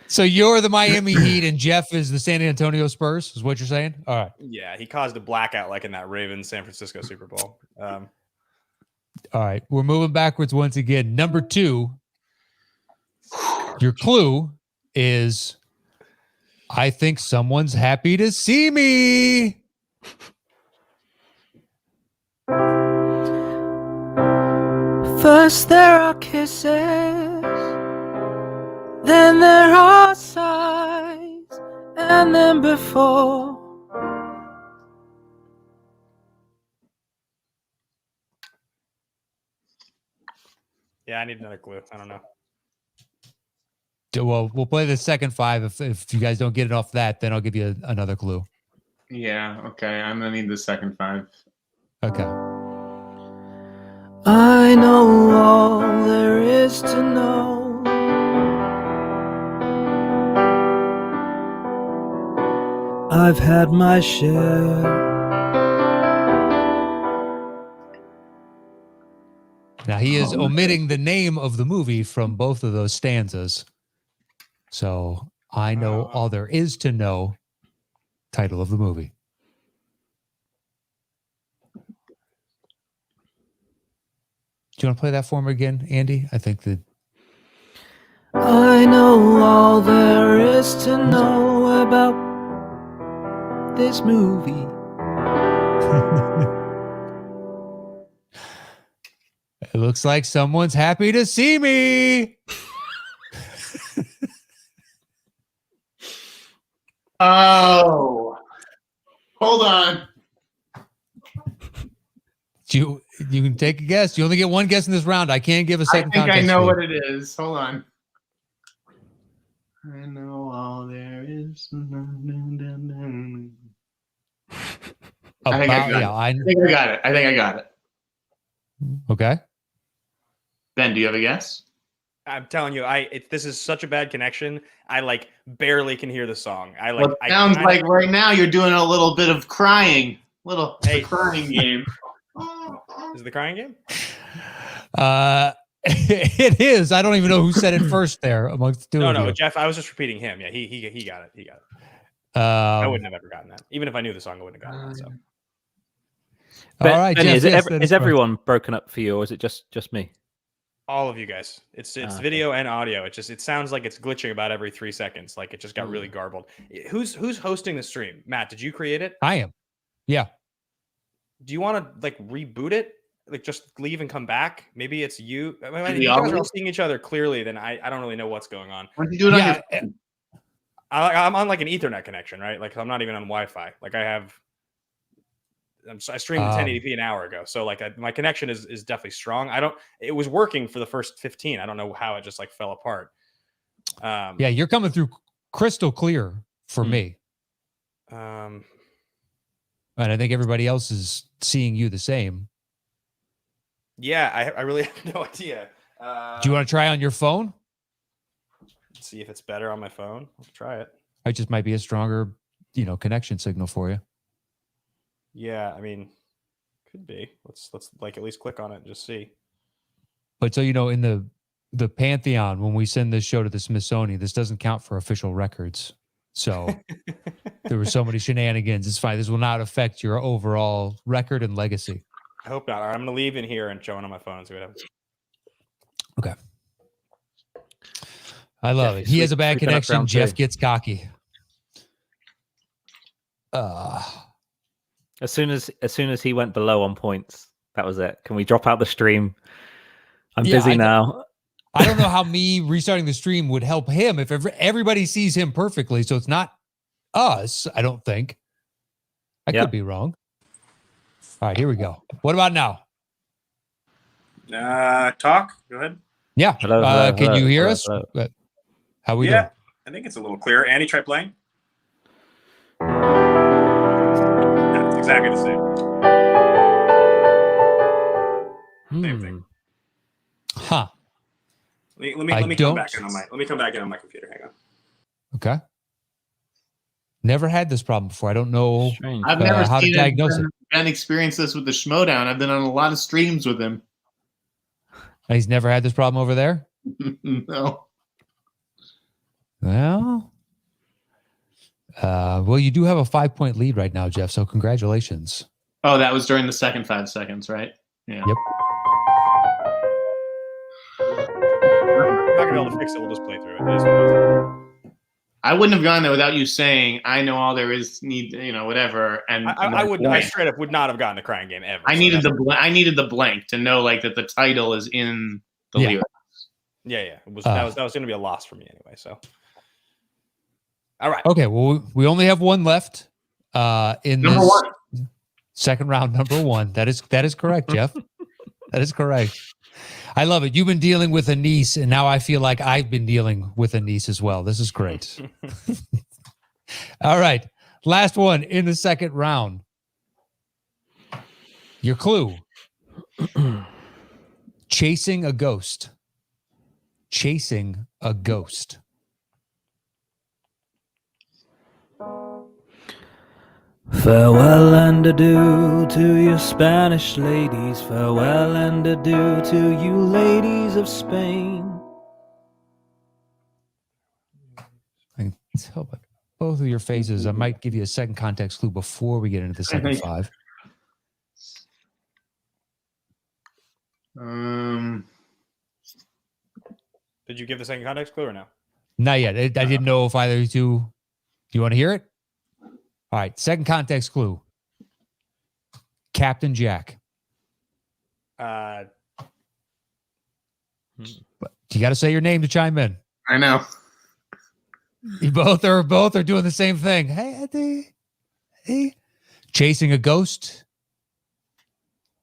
So you're the Miami Heat and Jeff is the San Antonio Spurs, is what you're saying? All right. Yeah, he caused a blackout like in that Ravens San Francisco Super Bowl. All right. We're moving backwards once again. Number 2. Your clue is I think someone's happy to see me. First there are kisses, then there are sighs, and then before. Yeah, I need another clue. I don't know. Well, we'll play the second 5. If you guys don't get it off that, then I'll give you another clue. Yeah, okay. I'm going to need the second 5. Okay. I know all there is to know. I've had my share. Now he is omitting the name of the movie from both of those stanzas. So I know all there is to know. Title of the movie. Do you want to play that for me again, Andy? I think that. I know all there is to know about this movie. It looks like someone's happy to see me. Oh. Hold on. You can take a guess. You only get one guess in this round. I can't give a second. I think I know clue. what it is. Hold on. I know all there is. I think I got it. Okay. Ben, do you have a guess? I'm telling you, this is such a bad connection. I like barely can hear the song. Well, it sounds like right now you're doing a little bit of crying. Crying game. Is it the crying game? It is. I don't even know who said it first there amongst the two of you. No, Jeff. I was just repeating him. Yeah, he got it. He got it. I wouldn't have ever gotten that. Even if I knew the song, I wouldn't have gotten that. So. All right, Benny, Jeff, is everyone broken up for you, or is it just me? All of you guys. It's video and audio. It sounds like it's glitching about every 3 seconds. Like it just got really garbled. Who's hosting the stream? Matt, did you create it? I am. Yeah. Do you want to like reboot it? Like just leave and come back? Maybe it's you. I mean, if you guys are all seeing each other clearly, then I don't really know what's going on. Why don't you do it on your phone? I'm on like an Ethernet connection, right? Like I'm not even on Wi-Fi. Like I streamed 1080p an hour ago, so like my connection is definitely strong. It was working for the first 15. I don't know how it just like fell apart. Yeah, you're coming through crystal clear for me. And I think everybody else is seeing you the same. Yeah, I really have no idea. Do you want to try on your phone? See if it's better on my phone. Let's try it. It just might be a stronger, connection signal for you. Yeah, I mean, could be. Let's like at least click on it and just see. But so in the Pantheon, when we send this show to the Smithsonian, this doesn't count for official records. So there were so many shenanigans. It's fine. This will not affect your overall record and legacy. I hope not. All right, I'm going to leave in here and show it on my phone and see what happens. Okay. I love it. He has a bad connection. Jeff gets cocky. As soon as he went below on points, that was it. Can we drop out the stream? I'm busy now. I don't know how me restarting the stream would help him if everybody sees him perfectly. So it's not us, I don't think. I could be wrong. All right, here we go. What about now? Talk. Go ahead. Yeah. Hello, can you hear us? How we doing? I think it's a little clearer. Andy, try playing. That's exactly the same. Same thing. Huh. Let me come back in on my computer. Hang on. Okay. Never had this problem before. I don't know I've never how to diagnose it. Ben experienced this with the Schmodown. I've been on a lot of streams with him. He's never had this problem over there? No. Well, you do have a 5-point lead right now, Jeff. So congratulations. Oh, that was during the second 5 seconds, right? Yeah. Yep. I'm not gonna be able to fix it. We'll just play through it. It is what it is. I wouldn't have gone there without you saying, I know all there is whatever. And I straight up would not have gotten a crying game ever. I needed the blank to know like that the title is in the lyrics. Yeah. That was going to be a loss for me anyway. So, all right. Okay. Well, we only have one left. In Number this one. Second round, number one. That is correct, Jeff. That is correct. I love it. You've been dealing with a niece, and now I feel like I've been dealing with a niece as well. This is great. All right. Last one in the second round. Your clue. Chasing a ghost. Chasing a ghost. Farewell and adieu to you Spanish ladies. Farewell and adieu to you ladies of Spain. I can tell by both of your faces. I might give you a second context clue before we get into the second 5. Did you give the second context clue or no? Not yet. I didn't know if either of you two. Do you want to hear it? All right. Second context clue. Captain Jack. Uh, But you got to say your name to chime in. I know. You both are doing the same thing. Hey. Chasing a ghost.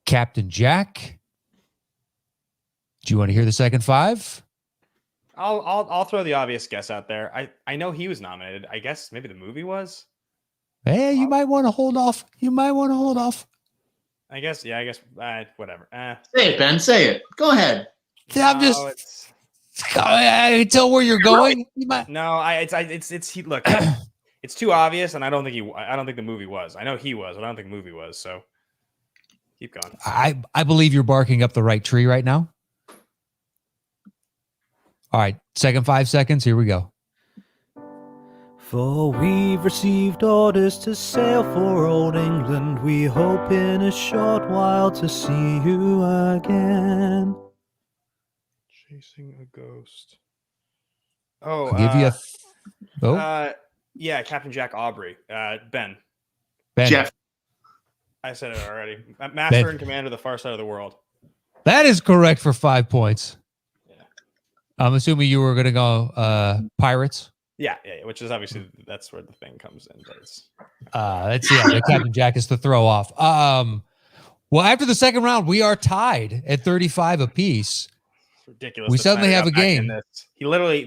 Captain Jack. Do you want to hear the second 5? I'll throw the obvious guess out there. I know he was nominated. I guess maybe the movie was. Hey, you might want to hold off. I guess. Whatever. Say it, Ben. Say it. Go ahead. I'm just Tell where you're going. You might- No, it's he. Look, it's too obvious, and I don't think the movie was. I know he was, but I don't think the movie was. So keep going. I believe you're barking up the right tree right now. All right, second 5 seconds. Here we go. For we've received orders to sail for old England. We hope in a short while to see you again. Chasing a ghost. Oh, I'll give you a. Yeah, Captain Jack Aubrey. Ben. Jeff. I said it already. Master and Commander of the Far Side of the World. That is correct for 5 points. Yeah. I'm assuming you were going to go Pirates. Yeah, which is obviously that's where the thing comes in. But it's... That's the Captain Jack is the throw off. Well, after the second round, we are tied at 35 apiece. It's ridiculous. We suddenly have a game.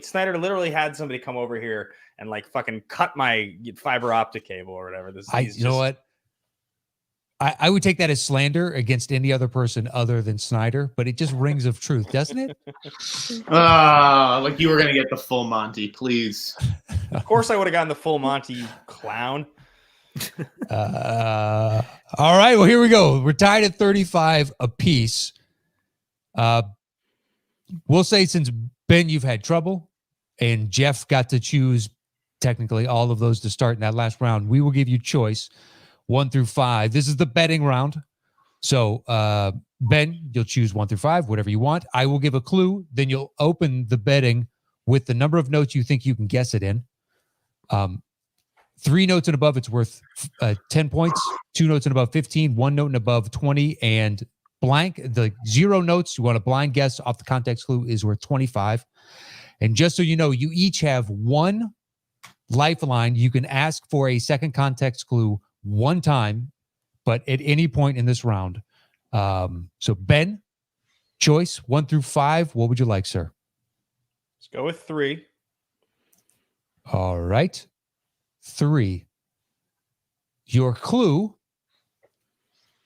Sneider literally had somebody come over here and like fucking cut my fiber optic cable or whatever. You know what? I would take that as slander against any other person other than Sneider, but it just rings of truth, doesn't it? Like you were going to get the full Monty, please. Of course I would have gotten the full Monty, you clown. All right, well, here we go. We're tied at 35 apiece. We'll say since, Ben, you've had trouble, and Jeff got to choose technically all of those to start in that last round, we will give you choice 1 through 5. This is the betting round. So, Ben, you'll choose 1 through 5, whatever you want. I will give a clue. Then you'll open the betting with the number of notes you think you can guess it in. 3 notes and above, it's worth 10 points. 2 notes and above, 15. 1 note and above, 20. And blank, the 0 notes, you want a blind guess off the context clue, is worth 25. And just so you know, you each have 1 lifeline. You can ask for a second context clue 1 time, but at any point in this round. So Ben, choice 1 through 5. What would you like, sir? Let's go with 3. All right. 3. Your clue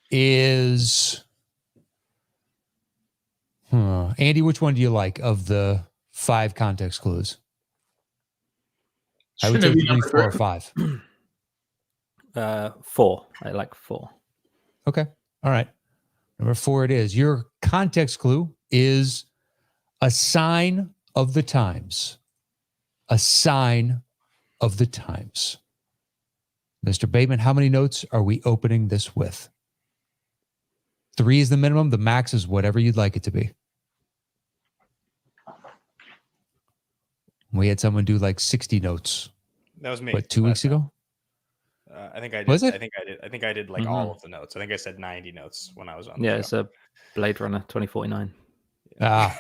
is, Andy, which one do you like of the 5 context clues? I would take 3, 4, or 5. 4. I like 4. Okay. All right. Number 4 it is. Your context clue is a sign of the times. A sign of the times. Mr. Bateman, how many notes are we opening this with? 3 is the minimum. The max is whatever you'd like it to be. We had someone do like 60 notes. That was me. What, 2 weeks ago? I think I did. Was it? I think I did like all of the notes. I think I said 90 notes when I was on. Yeah, the it's show. a Blade Runner 2049. Ah,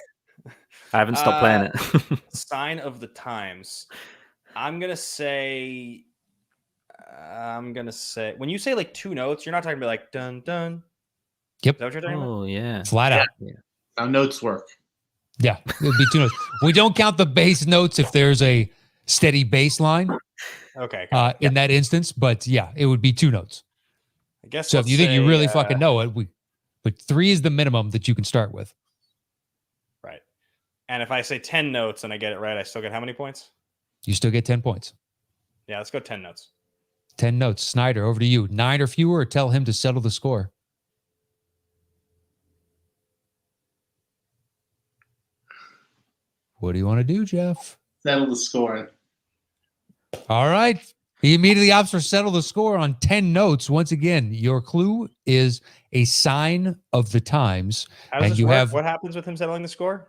I haven't stopped playing it. Sign of the times. I'm gonna say when you say like 2 notes, you're not talking about like dun dun. Yep. Is that what you're talking about? Oh, yeah. flat out. How notes work. Yeah, it would be 2 notes. We don't count the bass notes if there's a steady bass line Okay. in that instance, but yeah, it would be 2 notes. I guess So if let's you think you say, really fucking know it, but 3 is the minimum that you can start with. right. And if I say 10 notes and I get it right, I still get how many points? You still get 10 points. Yeah, let's go 10 notes. 10 notes. Sneider, over to you. 9 or fewer, or tell him to settle the score. What do you want to do, Jeff? Settle the score. All right. He immediately opts for settle the score on 10 notes. Once again, your clue is a sign of the times. How does And this you work? have, What happens with him settling the score?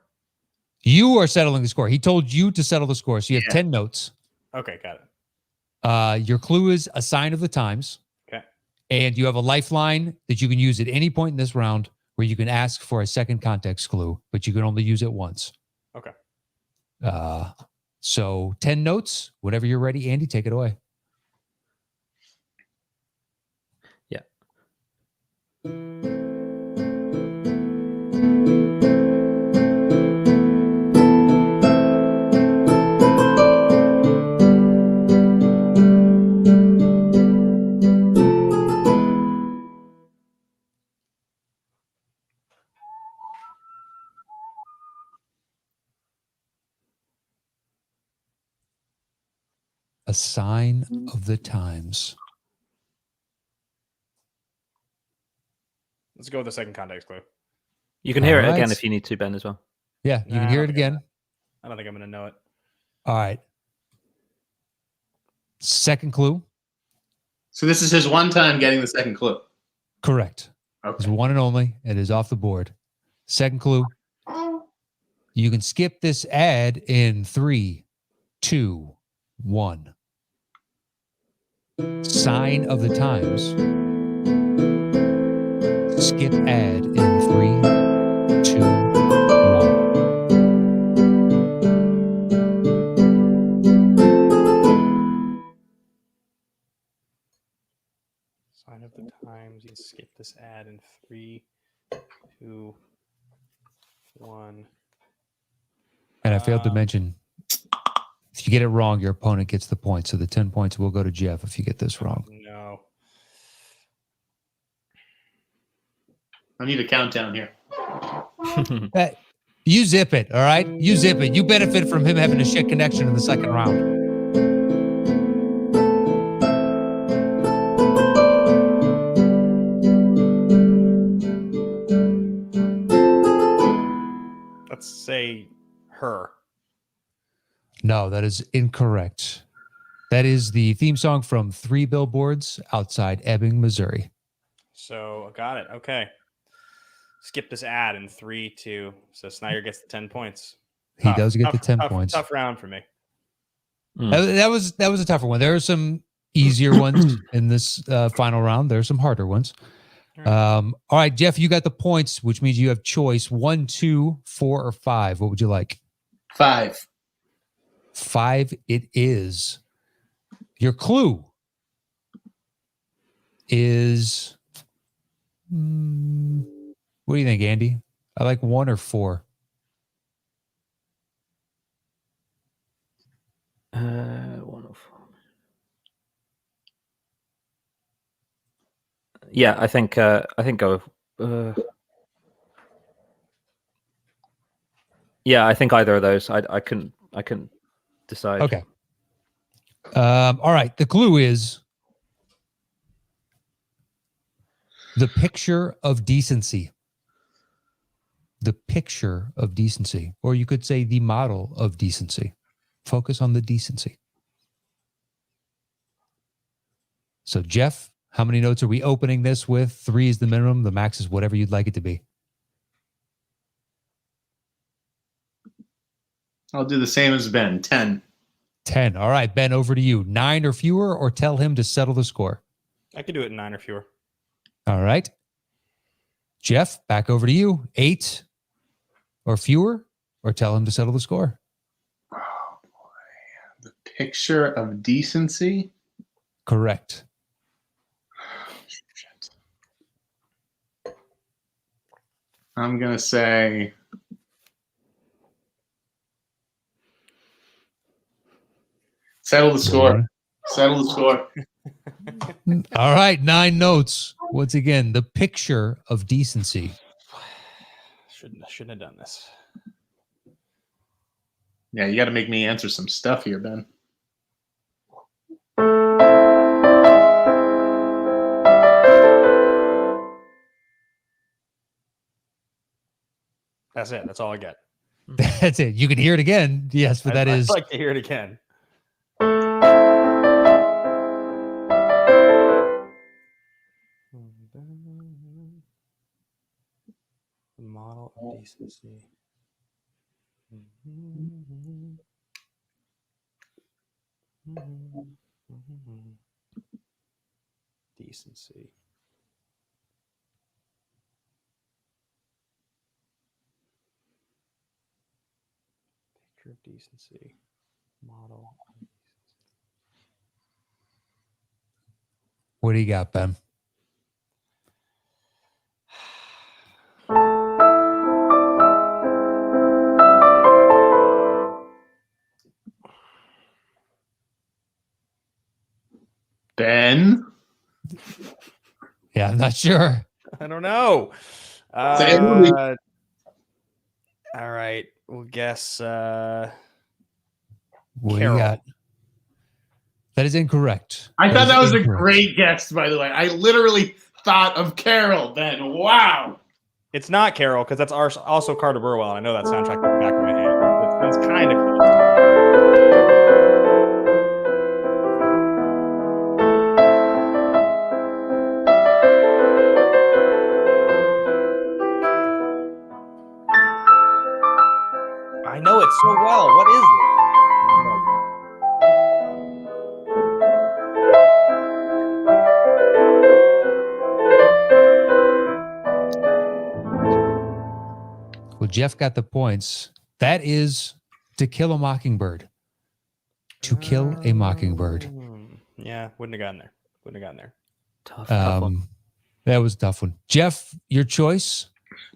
you are settling the score. He told you to settle the score. So you have 10 notes. Okay, got it. Your clue is a sign of the times. Okay. And you have a lifeline that you can use at any point in this round where you can ask for a second context clue, but you can only use it once. Okay. So 10 notes. Whenever you're ready, Andy, take it away. Yeah. sign of the times. Let's go with the second context clue. You can hear it Alright. again if you need to, Ben, as well. Yeah, you can Nah, hear I it don't again. I don't think I'm going to know it. All right. Second clue. So this is his one time getting the second clue. Correct. It's Okay. one and only. It is off the board. Second clue. You can skip this ad in 3, 2, 1. Sign of the times. Skip ad in 3, 2, 1. Sign of the times. You can skip this ad in 3, 2, 1. And I failed to mention, if you get it wrong, your opponent gets the point. So the 10 points will go to Jeff if you get this wrong. No. I need a countdown here. You zip it, all right? You zip it. You benefit from him having a shit connection in the second round. Let's say her. No, that is incorrect. That is the theme song from 3 Billboards Outside Ebbing, Missouri. So got it. Okay. Skip this ad in 3, 2. So Sneider gets the 10 points. He does get the 10 points. Tough round for me. That was a tougher one. There are some easier ones in this final round. There are some harder ones. All right, Jeff, you got the points, which means you have choice 1, 2, 4, or 5. What would you like? 5. 5 it is. Your clue is, what do you think, Andy? I like 1 or 4. 1 or 4. Yeah, I think go. Yeah, I think either of those. I couldn't decide. Okay. All right. The clue is the picture of decency. The picture of decency. Or you could say the model of decency. Focus on the decency. So, Jeff, how many notes are we opening this with? 3 is the minimum. The max is whatever you'd like it to be. I'll do the same as Ben. 10. 10. All right, Ben, over to you. 9 or fewer, or tell him to settle the score. I could do it in 9 or fewer. All right. Jeff, back over to you. 8 or fewer, or tell him to settle the score. Oh, boy. The picture of decency? Correct. Shit. I'm going to say... Settle the score. Settle the score. All right, 9 notes. Once again, the picture of decency. Shouldn't have done this. Yeah, you got to make me answer some stuff here, Ben. That's it. That's all I get. That's it. You can hear it again. Yes, but I'd like to hear it again. The model of decency. Decency. Picture of decency. Model of decency. What do you got, Ben? Ben? Yeah, I'm not sure. I don't know. Family. All right. We'll guess What do Carol. you got? That is incorrect. I thought that was a incorrect. great guess, by the way. I literally thought of Carol then. Wow. It's not Carol because that's also Carter Burwell. And I know that soundtrack in the back of my head. That's kind of close. I know it so well. What is this? Well, Jeff got the points. That is To Kill a Mockingbird. To Kill a Mockingbird. Yeah, wouldn't have gotten there. Wouldn't have gotten there. Tough one. That was a tough one. Jeff, your choice.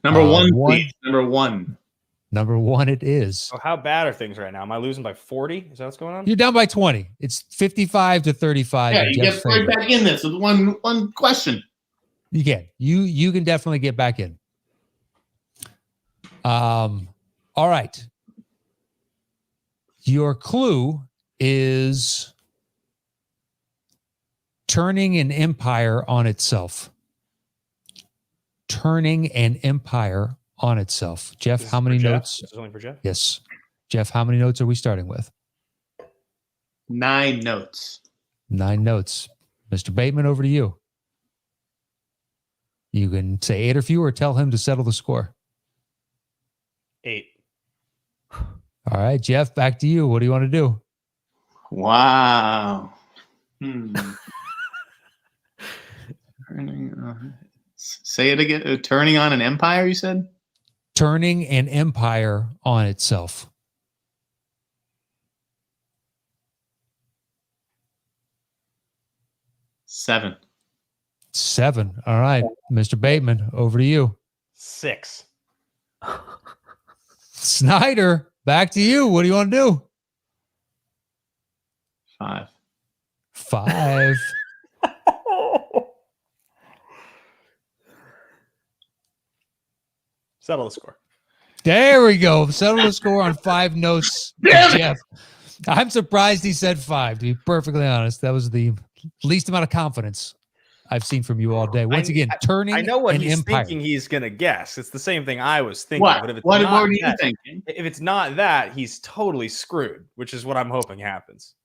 Number one, one. please. Number one. Number one it is. So how bad are things right now? Am I losing by 40? Is that what's going on? You're down by 20. It's 55 to 35. Yeah, in you Jeff's get right favor. back in this with one question. You can. You can definitely get back in. All right. Your clue is turning an empire on itself. Turning an empire on itself. Jeff, This how is many for Jeff? notes? This is only for Jeff? Yes. Jeff, how many notes are we starting with? 9 notes. 9 notes. Mr. Bateman, over to you. You can say 8 or fewer, or tell him to settle the score. 8. All right, Jeff, back to you. What do you want to do? Wow. Say it again. Turning on an empire, you said? Turning an empire on itself. Seven. 7. All right, Mr. Bateman, over to you. 6. Sneider, back to you. What do you want to do? 5. 5. Settle the score. There we go. Settle the score on 5 notes. Damn it! Jeff. I'm surprised he said 5, to be perfectly honest. That was the least amount of confidence I've seen from you all day. Once again, turning I know what an he's empire. thinking he's going to guess. It's the same thing I was thinking. What? But if it's What not were you that, thinking? if it's not that, he's totally screwed, which is what I'm hoping happens.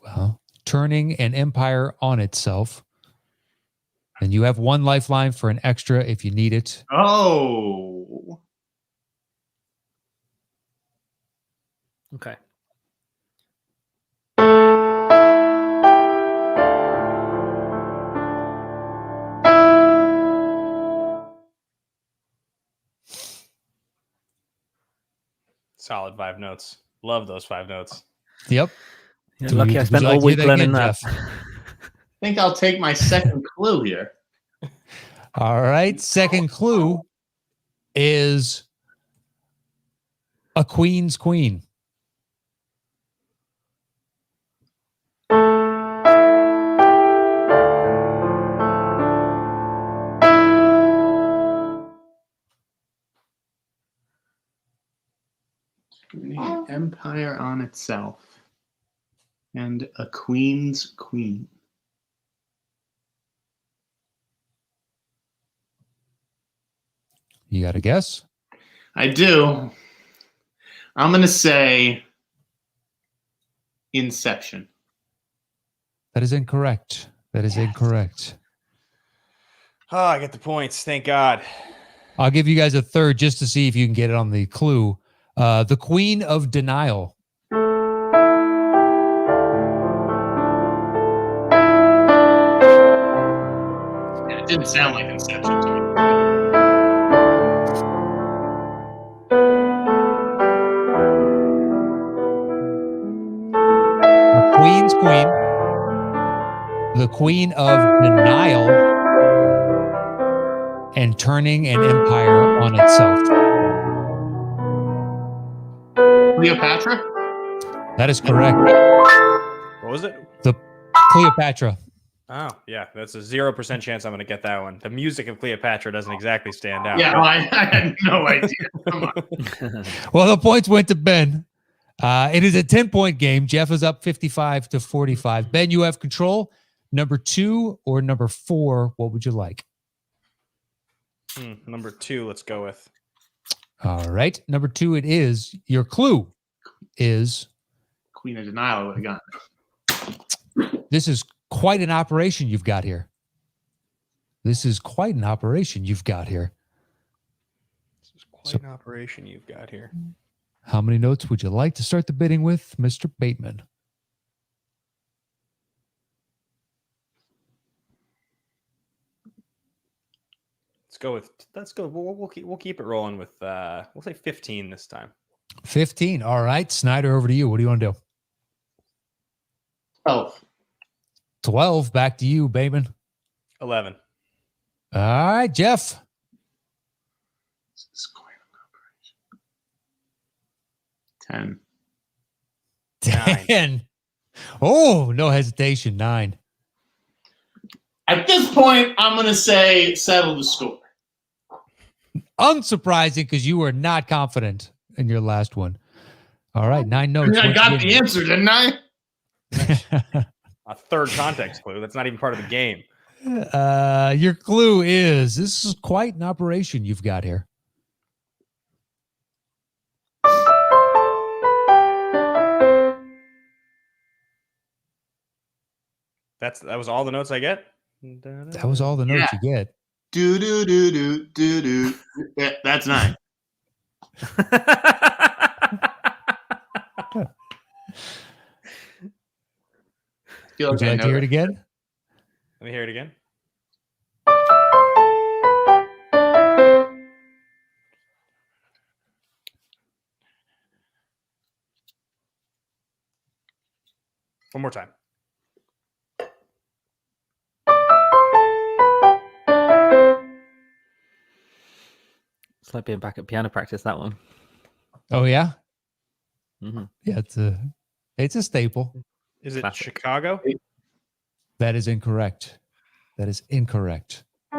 Well, turning an empire on itself. And you have 1 lifeline for an extra if you need it. Oh. Okay. Solid 5 notes. Love those 5 notes. Yep. Yeah, Do lucky you- I would spent you all like to hear week that learning again, that. Jeff? I think I'll take my second clue here. All right. Second clue is a queen's queen. An empire on itself. And a queen's queen. You got a guess? I do. I'm going to say Inception. That is incorrect. That is incorrect. Oh, I get the points. Thank God. I'll give you guys a third just to see if you can get it on the clue. The Queen of Denial. Yeah, it didn't sound like Inception to me. The Queen's Queen. The Queen of Denial. And turning an empire on itself. Cleopatra? That is correct. What was it? The Cleopatra. Oh, yeah. That's a 0% chance I'm going to get that one. The music of Cleopatra doesn't exactly stand out. Yeah, I had no idea. Come on. Well, the points went to Ben. It is a 10-point game. Jeff is up 55-45. Ben, you have control. Number 2 or number 4, what would you like? Number 2, let's go with. All right. Number 2 it is. Your clue is... Queen of Denial, I would have gotten. This is quite an operation you've got here. This is quite an operation you've got here. Quite an operation you've got here. How many notes would you like to start the bidding with, Mr. Bateman? Let's go. We'll keep it rolling with we'll say 15 this time. 15. All right. Sneider, over to you. What do you want to do? 12. 12. Back to you, Bateman. 11. All right, Jeff. 10. 10. Oh, no hesitation. 9. At this point, I'm going to say settle the score. Unsurprising, because you were not confident in your last one. All right, 9 notes. I got the answer, didn't I? A third context clue. That's not even part of the game. Your clue is, this is quite an operation you've got here. That was all the notes I get? That was all the notes you get. Do do do do do do. Yeah, that's 9. Would you like to hear it again? Let me hear it again. One more time. It's like being back at piano practice, that one. Oh, yeah? Mm-hmm. Yeah, it's a staple. Is it Classic. Chicago? That is incorrect. That is incorrect. I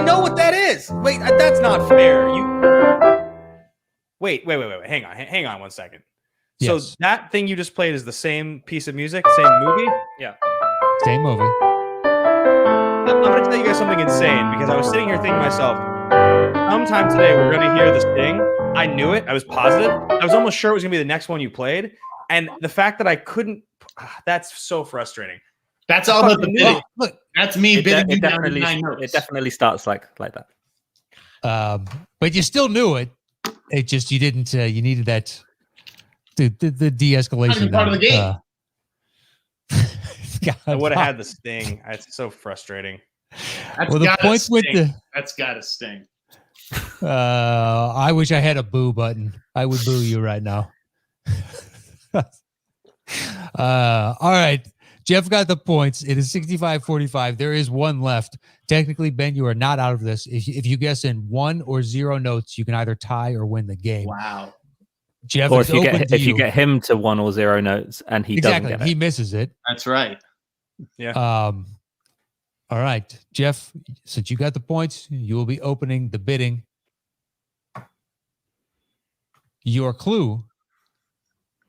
know what that is. Wait, that's not fair. Wait. Hang on 1 second. So Yes. that thing you just played is the same piece of music, same movie? Yeah. Same movie. I'm going to tell you guys something insane, because I was sitting here thinking to myself, sometime today we're going to hear the Sting. I knew it. I was positive. I was almost sure it was going to be the next one you played. And the fact that I couldn't, that's so frustrating. That's all about the bidding. Look, That's me bidding you down to definitely, 9 notes. it definitely starts like that. but you still knew it. It just, you didn't, you needed that, the de-escalation. Not even part of the game. I would have had the Sting. It's so frustrating. That's well, the gotta points with sting. That's got to sting. I wish I had a boo button. I would boo you right now. All right. Jeff got the points. It is 65-45. There is one left. Technically, Ben, you are not out of this. If you guess in 1 or 0 notes, you can either tie or win the game. Wow. Jeff, Or it's if you open get to you get him to 1 or 0 notes and he doesn't get it. He misses it. That's right. Yeah. All right, Jeff, since you got the points, you will be opening the bidding. Your clue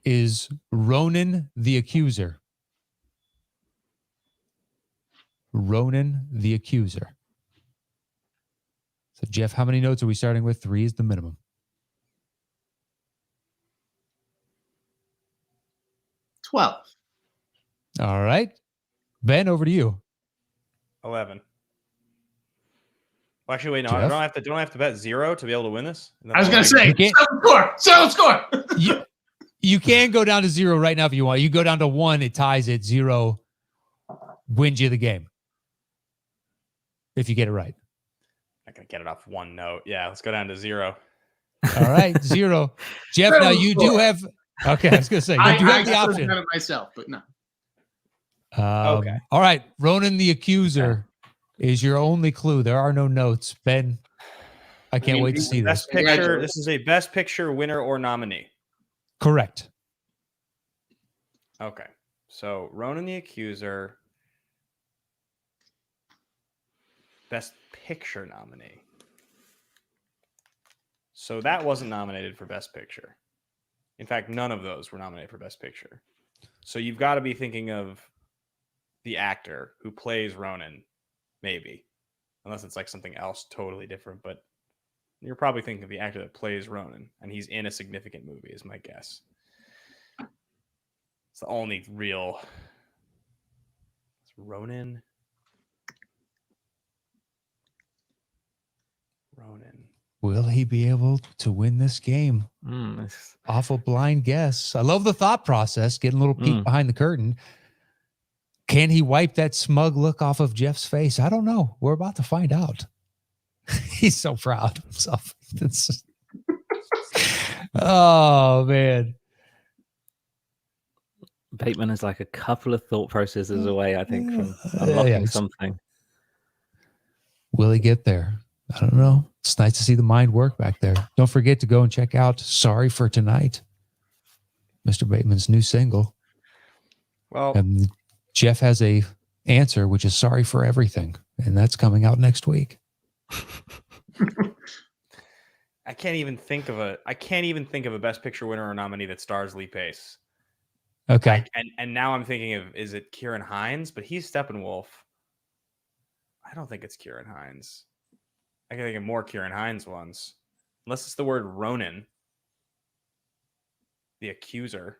is Ronan the Accuser. Ronan the Accuser. So, Jeff, how many notes are we starting with? 3 is the minimum. 12. All right. Ben, over to you. 11. Well, actually, wait, no, Jeff? don't I have to bet 0 to be able to win this? I was going to say, settle score. You can go down to 0 right now if you want. You go down to 1, it ties it. 0 wins you the game. If you get it right. I'm not going to get it off 1 note. Yeah, let's go down to 0. All right, 0. Jeff, now you do have... Okay, I was going to say, you do have the option. I myself, but no. Okay. All right, Ronan the Accuser is your only clue. There are no notes. Ben, I can't wait to see this. Best picture. This is a Best Picture winner or nominee. Correct. Okay. So Ronan the Accuser, Best Picture nominee. So that wasn't nominated for Best Picture. In fact, none of those were nominated for Best Picture. So you've got to be thinking of the actor who plays Ronan, maybe. Unless it's like something else totally different. But you're probably thinking of the actor that plays Ronan. And he's in a significant movie, is my guess. It's the only real... It's Ronan. Will he be able to win this game? Awful blind guess. I love the thought process, getting a little peek behind the curtain. Can he wipe that smug look off of Jeff's face? I don't know. We're about to find out. He's so proud of himself. Oh, man. Bateman is like a couple of thought processes away, I think, from unlocking something. Will he get there? I don't know. It's nice to see the mind work back there. Don't forget to go and check out Sorry for Tonight, Mr. Bateman's new single. Well, and Jeff has a answer, which is Sorry for Everything, and that's coming out next week. I can't even think of a Best Picture winner or nominee that stars Lee Pace. Okay. And now I'm thinking of, is it Kieran Hines? But he's Steppenwolf. I don't think it's Kieran Hines. I can think of more Kieran Hines ones. Unless it's the word Ronin. The Accuser.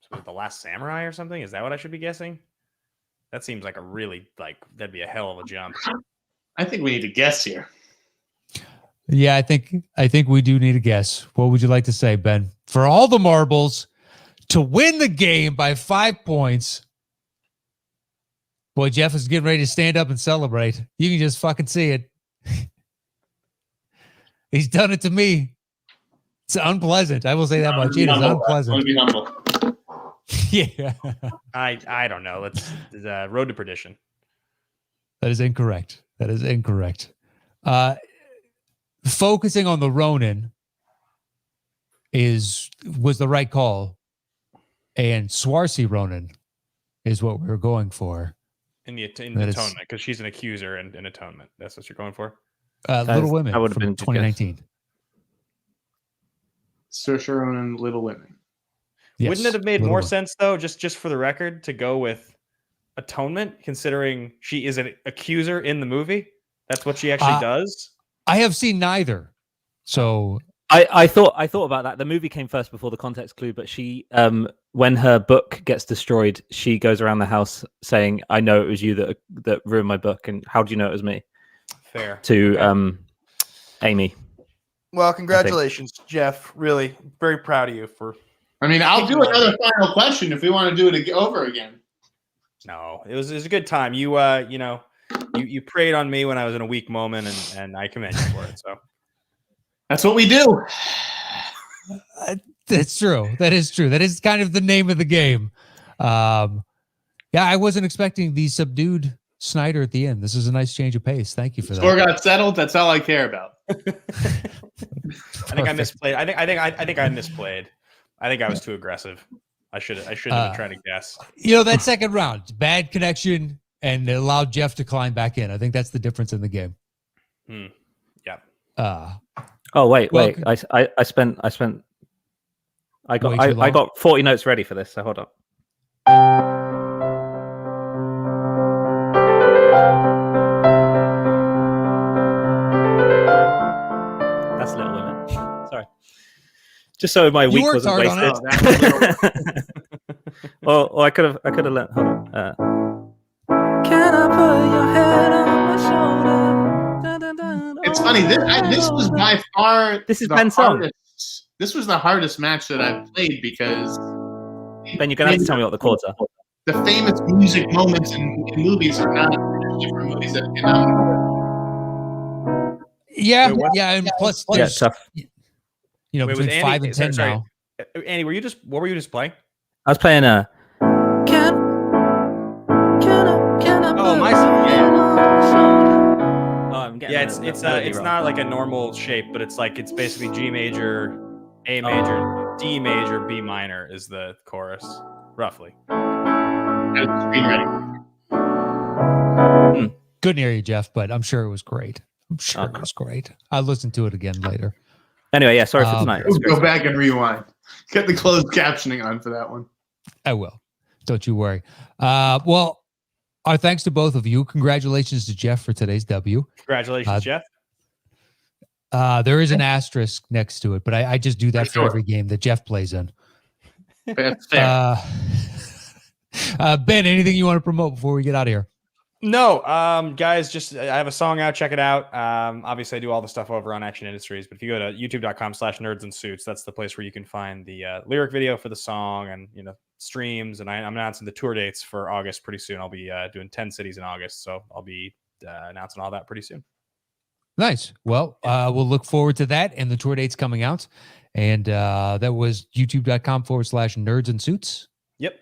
So The Last Samurai or something? Is that what I should be guessing? That seems like that'd be a hell of a jump. I think we need to guess here. Yeah, I think we do need a guess. What would you like to say, Ben? For all the marbles to win the game by 5 points. Boy, Jeff is getting ready to stand up and celebrate. You can just fucking see it. He's done it to me. It's unpleasant. I will say that much. It is unpleasant. Be humble. Yeah. I don't know. Let's Road to Perdition. That is incorrect. Focusing on the Ronin was the right call, and Swarcy Ronin is what we were going for. In the Atonement, because she's an accuser in Atonement. That's what you're going for? Little Women that would have from been 2019. Saoirse Ronan, Little Women. Yes, Wouldn't it have made Little more Women. sense, though, just for the record, to go with Atonement, considering she is an accuser in the movie? That's what she actually does? I have seen neither. So I thought about that. The movie came first before the context clue, but she when her book gets destroyed, she goes around the house saying, "I know it was you that ruined my book, and how do you know it was me?" Fair. To Amy. Well, congratulations, Jeff. Really, very proud of you for. I mean, I'll do another final question if we want to do it over again. No, it was a good time. You you preyed on me when I was in a weak moment, and I commend you for it. So that's what we do. That's true. That is true. That is kind of the name of the game. Yeah, I wasn't expecting the subdued Sneider at the end. This is a nice change of pace. Thank you for that. Score got settled. That's all I care about. I think I misplayed. I think I misplayed. I think I was too aggressive. I should have been trying to guess. That second round, bad connection, and it allowed Jeff to climb back in. I think that's the difference in the game. Yeah. Oh wait. I got 40 notes ready for this. So hold on. That's Little Women. Sorry. Just so my week wasn't wasted. Or I could have learned. Hold on. Can I put your head on my shoulder? Dun, dun, dun. It's funny. This was by far. This is Ben's song. This was the hardest match that I've played because. Ben, you're gonna have to tell me what the chords are. The famous music moments in movies are not different movies that get nominated. Yeah, and plus, tough. Between 5 and 10 now. Andy, what were you just playing? I was playing Can I my it's not like a normal shape, but it's basically G major, A major, D major, B minor is the chorus, roughly. Couldn't hear you, Jeff, but I'm sure it was great. It was great. I'll listen to it again later. Anyway, yeah, sorry for tonight. Go back and rewind. Get the closed captioning on for that one. I will. Don't you worry. Well, our thanks to both of you. Congratulations to Jeff for today's W. Congratulations, Jeff. There is an asterisk next to it, but I just do that for every game that Jeff plays in. That's fair. Ben, anything you want to promote before we get out of here? No, guys, just I have a song out. Check it out. Obviously, I do all the stuff over on Action Industries, but if you go to youtube.com/nerdsandsuits, that's the place where you can find the lyric video for the song and streams. And I'm announcing the tour dates for August pretty soon. I'll be doing 10 cities in August, so I'll be announcing all that pretty soon. Nice. Well, we'll look forward to that and the tour dates coming out. And that was youtube.com/nerdsandsuits. Yep.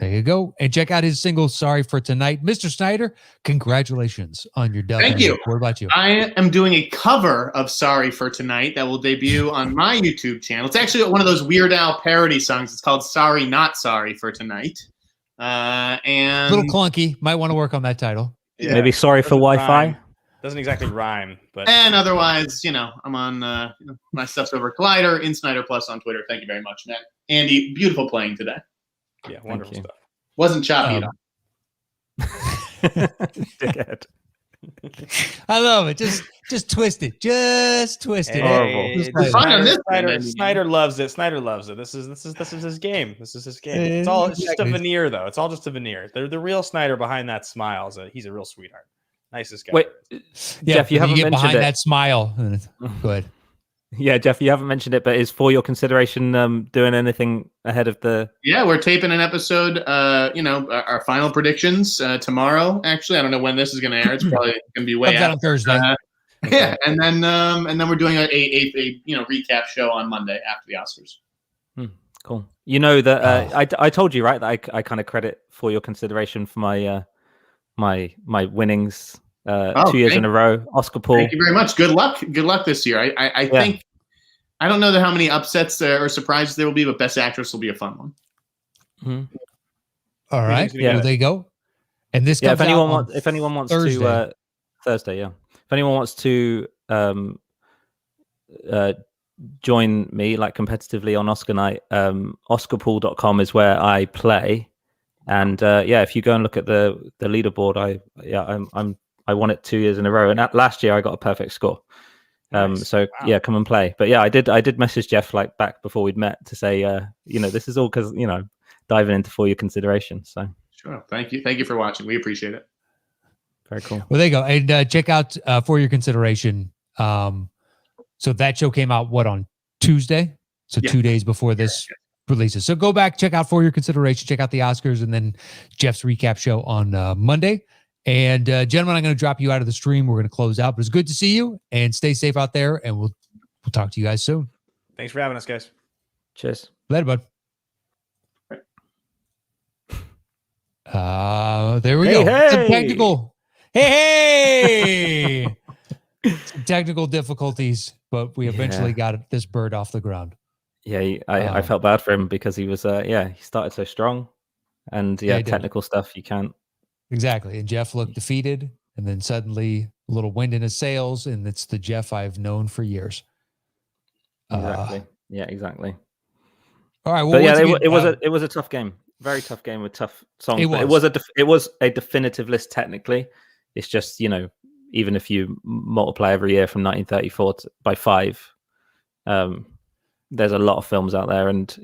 There you go. And check out his single, Sorry for Tonight. Mr. Sneider, congratulations on your W. Thank you. What about you? I am doing a cover of Sorry for Tonight that will debut on my YouTube channel. It's actually one of those Weird Al parody songs. It's called Sorry Not Sorry for Tonight. And A little clunky. Might want to work on that title. Yeah. Maybe Sorry for Wi-Fi. Doesn't exactly rhyme, but And otherwise, I'm on my stuff's over Collider, in Snyder Plus on Twitter. Thank you very much, Matt. Andy, beautiful playing today. yeah, wonderful stuff. Wasn't choppy at all. Dickhead. I love it. Just twist it. Just twist it. Hey, Just play it. fun on this Snyder loves it. Snyder loves it. This is his game. This is his game. It's just a veneer, though. It's all just a veneer. The real Snyder behind that smile he's a real sweetheart. Nicest guy. Wait, Yeah, Jeff, you haven't get mentioned behind it. that smile. Go ahead. Yeah, Jeff, you haven't mentioned it, but is For Your Consideration doing anything ahead of the... Yeah, we're taping an episode, our final predictions tomorrow. Actually, I don't know when this is going to air. It's probably going to be way Comes out on after. Thursday. Yeah, and then we're doing a recap show on Monday after the Oscars. Cool. You know that I told you, right, that I kind of credit For Your Consideration for my my winnings 2 years in a row. Oscar Paul. Thank you very much. Good luck. Good luck this year. I think I don't know how many upsets or surprises there will be, but Best Actress will be a fun one. Mm-hmm. All right. Yeah. Well, there you go. And this comes if anyone out wants Thursday. to Thursday, yeah. If anyone wants to join me like competitively on Oscar night, oscarpool.com is where I play. And if you go and look at the leaderboard, I won it 2 years in a row, and last year I got a perfect score. Nice. So wow. Yeah, come and play. But yeah, I did message Jeff like back before we'd met to say, this is all because diving into For Your Consideration. So Sure. Thank you for watching. We appreciate it. very cool. Well, there you go. And check out For Your Consideration. So that show came out on Tuesday? So 2 days before this releases. So go back, check out For Your Consideration, check out the Oscars, and then Jeff's recap show on Monday. And gentlemen, I'm going to drop you out of the stream. We're going to close out, but it's good to see you, and stay safe out there, and we'll talk to you guys soon. Thanks for having us, guys. Cheers. Later, bud. There we go. Hey. Some technical. Hey. Some technical difficulties, but we eventually got this bird off the ground. Yeah, I felt bad for him because he was he started so strong, and technical stuff you can't. Exactly. And Jeff looked defeated, and then suddenly a little wind in his sails, and it's the Jeff I've known for years. Exactly. Exactly. All right. Well, But yeah, again, it was a tough game. Very tough game with tough songs. It But it was a definitive list technically. It's just even if you multiply every year from 1934 by 5, there's a lot of films out there, and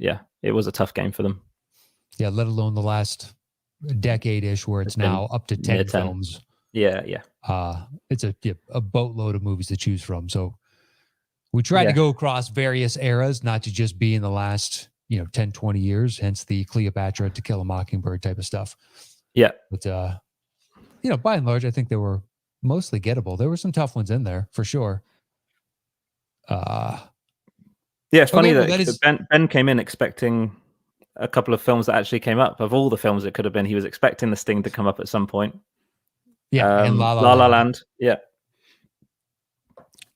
it was a tough game for them. Yeah, let alone the last decade-ish where it's now up to 10 films. Yeah. It's a boatload of movies to choose from. So we tried to go across various eras, not to just be in the last 10, 20 years, hence the Cleopatra, To Kill a Mockingbird type of stuff. Yeah. But, by and large, I think they were mostly gettable. There were some tough ones in there for sure. It's funny well, that Ben came in expecting a couple of films that actually came up. Of all the films it could have been, he was expecting The Sting to come up at some point. Yeah, and La La Land. Yeah.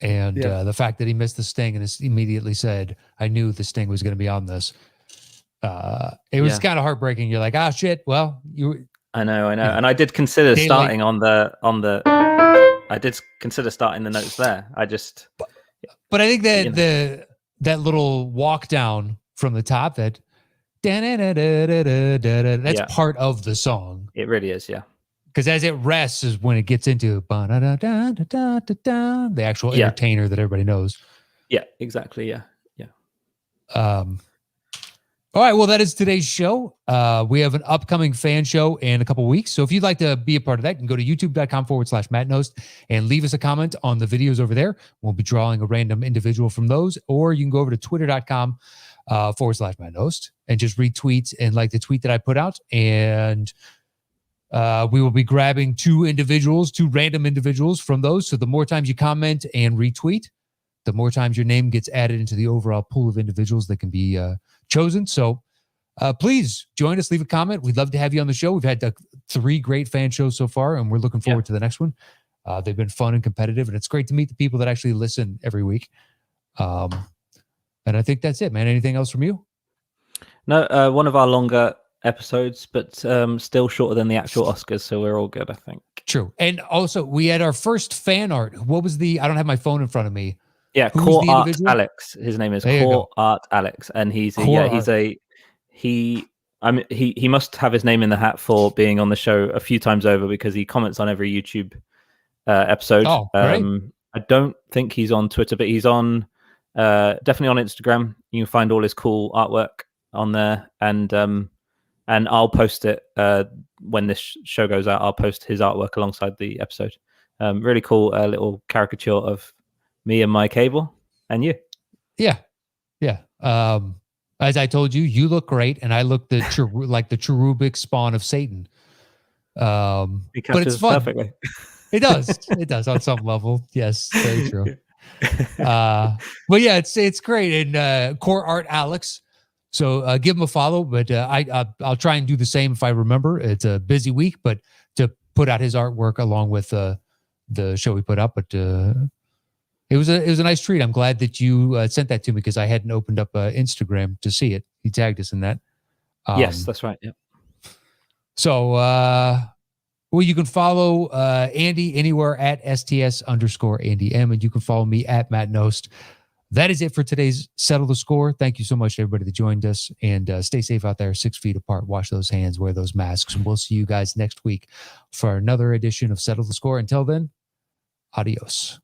And the fact that he missed The Sting and immediately said, I knew The Sting was going to be on this. It was kind of heartbreaking. You're like, shit. Well, I know. And I did consider starting on the I did consider starting the notes there. I just But I think that that little walk down from the top, that that's part of the song. It really is, yeah. Because as it rests is when it gets into the actual entertainer that everybody knows. Yeah, exactly. Yeah. All right, well, that is today's show. We have an upcoming fan show in a couple of weeks. So if you'd like to be a part of that, you can go to youtube.com/Matt Knost and leave us a comment on the videos over there. We'll be drawing a random individual from those. Or you can go over to twitter.com/Matt Knost and just retweet and like the tweet that I put out. And we will be grabbing two random individuals from those. So the more times you comment and retweet, the more times your name gets added into the overall pool of individuals that can be chosen. So please join us, leave a comment. We'd love to have you on the show. We've had 3 great fan shows so far, and we're looking forward to the next one. They've been fun and competitive, and it's great to meet the people that actually listen every week. And I think that's it, man. Anything else from you? No, one of our longer episodes, but still shorter than the actual Oscars, so we're all good, I think. True. And also, we had our first fan art. What was I don't have my phone in front of me. Yeah, Core Art Alex. His name is Core Art Alex, and he must have his name in the hat for being on the show a few times over, because he comments on every YouTube episode. Oh, great. I don't think he's on Twitter, but he's on definitely on Instagram. You can find all his cool artwork on there, and I'll post it when this show goes out. I'll post his artwork alongside the episode. Really cool little caricature of me and my cable and you. Yeah. As I told you, you look great, and I look like the cherubic spawn of Satan. But it's fun. Perfectly. It does on some level. Yes, very true. But yeah, it's great. And Core Art Alex. So give him a follow, but I'll try and do the same if I remember. It's a busy week, but to put out his artwork along with the show we put up. But it was a nice treat. I'm glad that you sent that to me, because I hadn't opened up Instagram to see it. He tagged us in that. Yes, that's right. Yeah. So, you can follow Andy anywhere at STS_Andy M, and you can follow me at Matt Knost. That is it for today's Settle the Score. Thank you so much to everybody that joined us, and stay safe out there, 6 feet apart. Wash those hands, wear those masks, and we'll see you guys next week for another edition of Settle the Score. Until then, adios.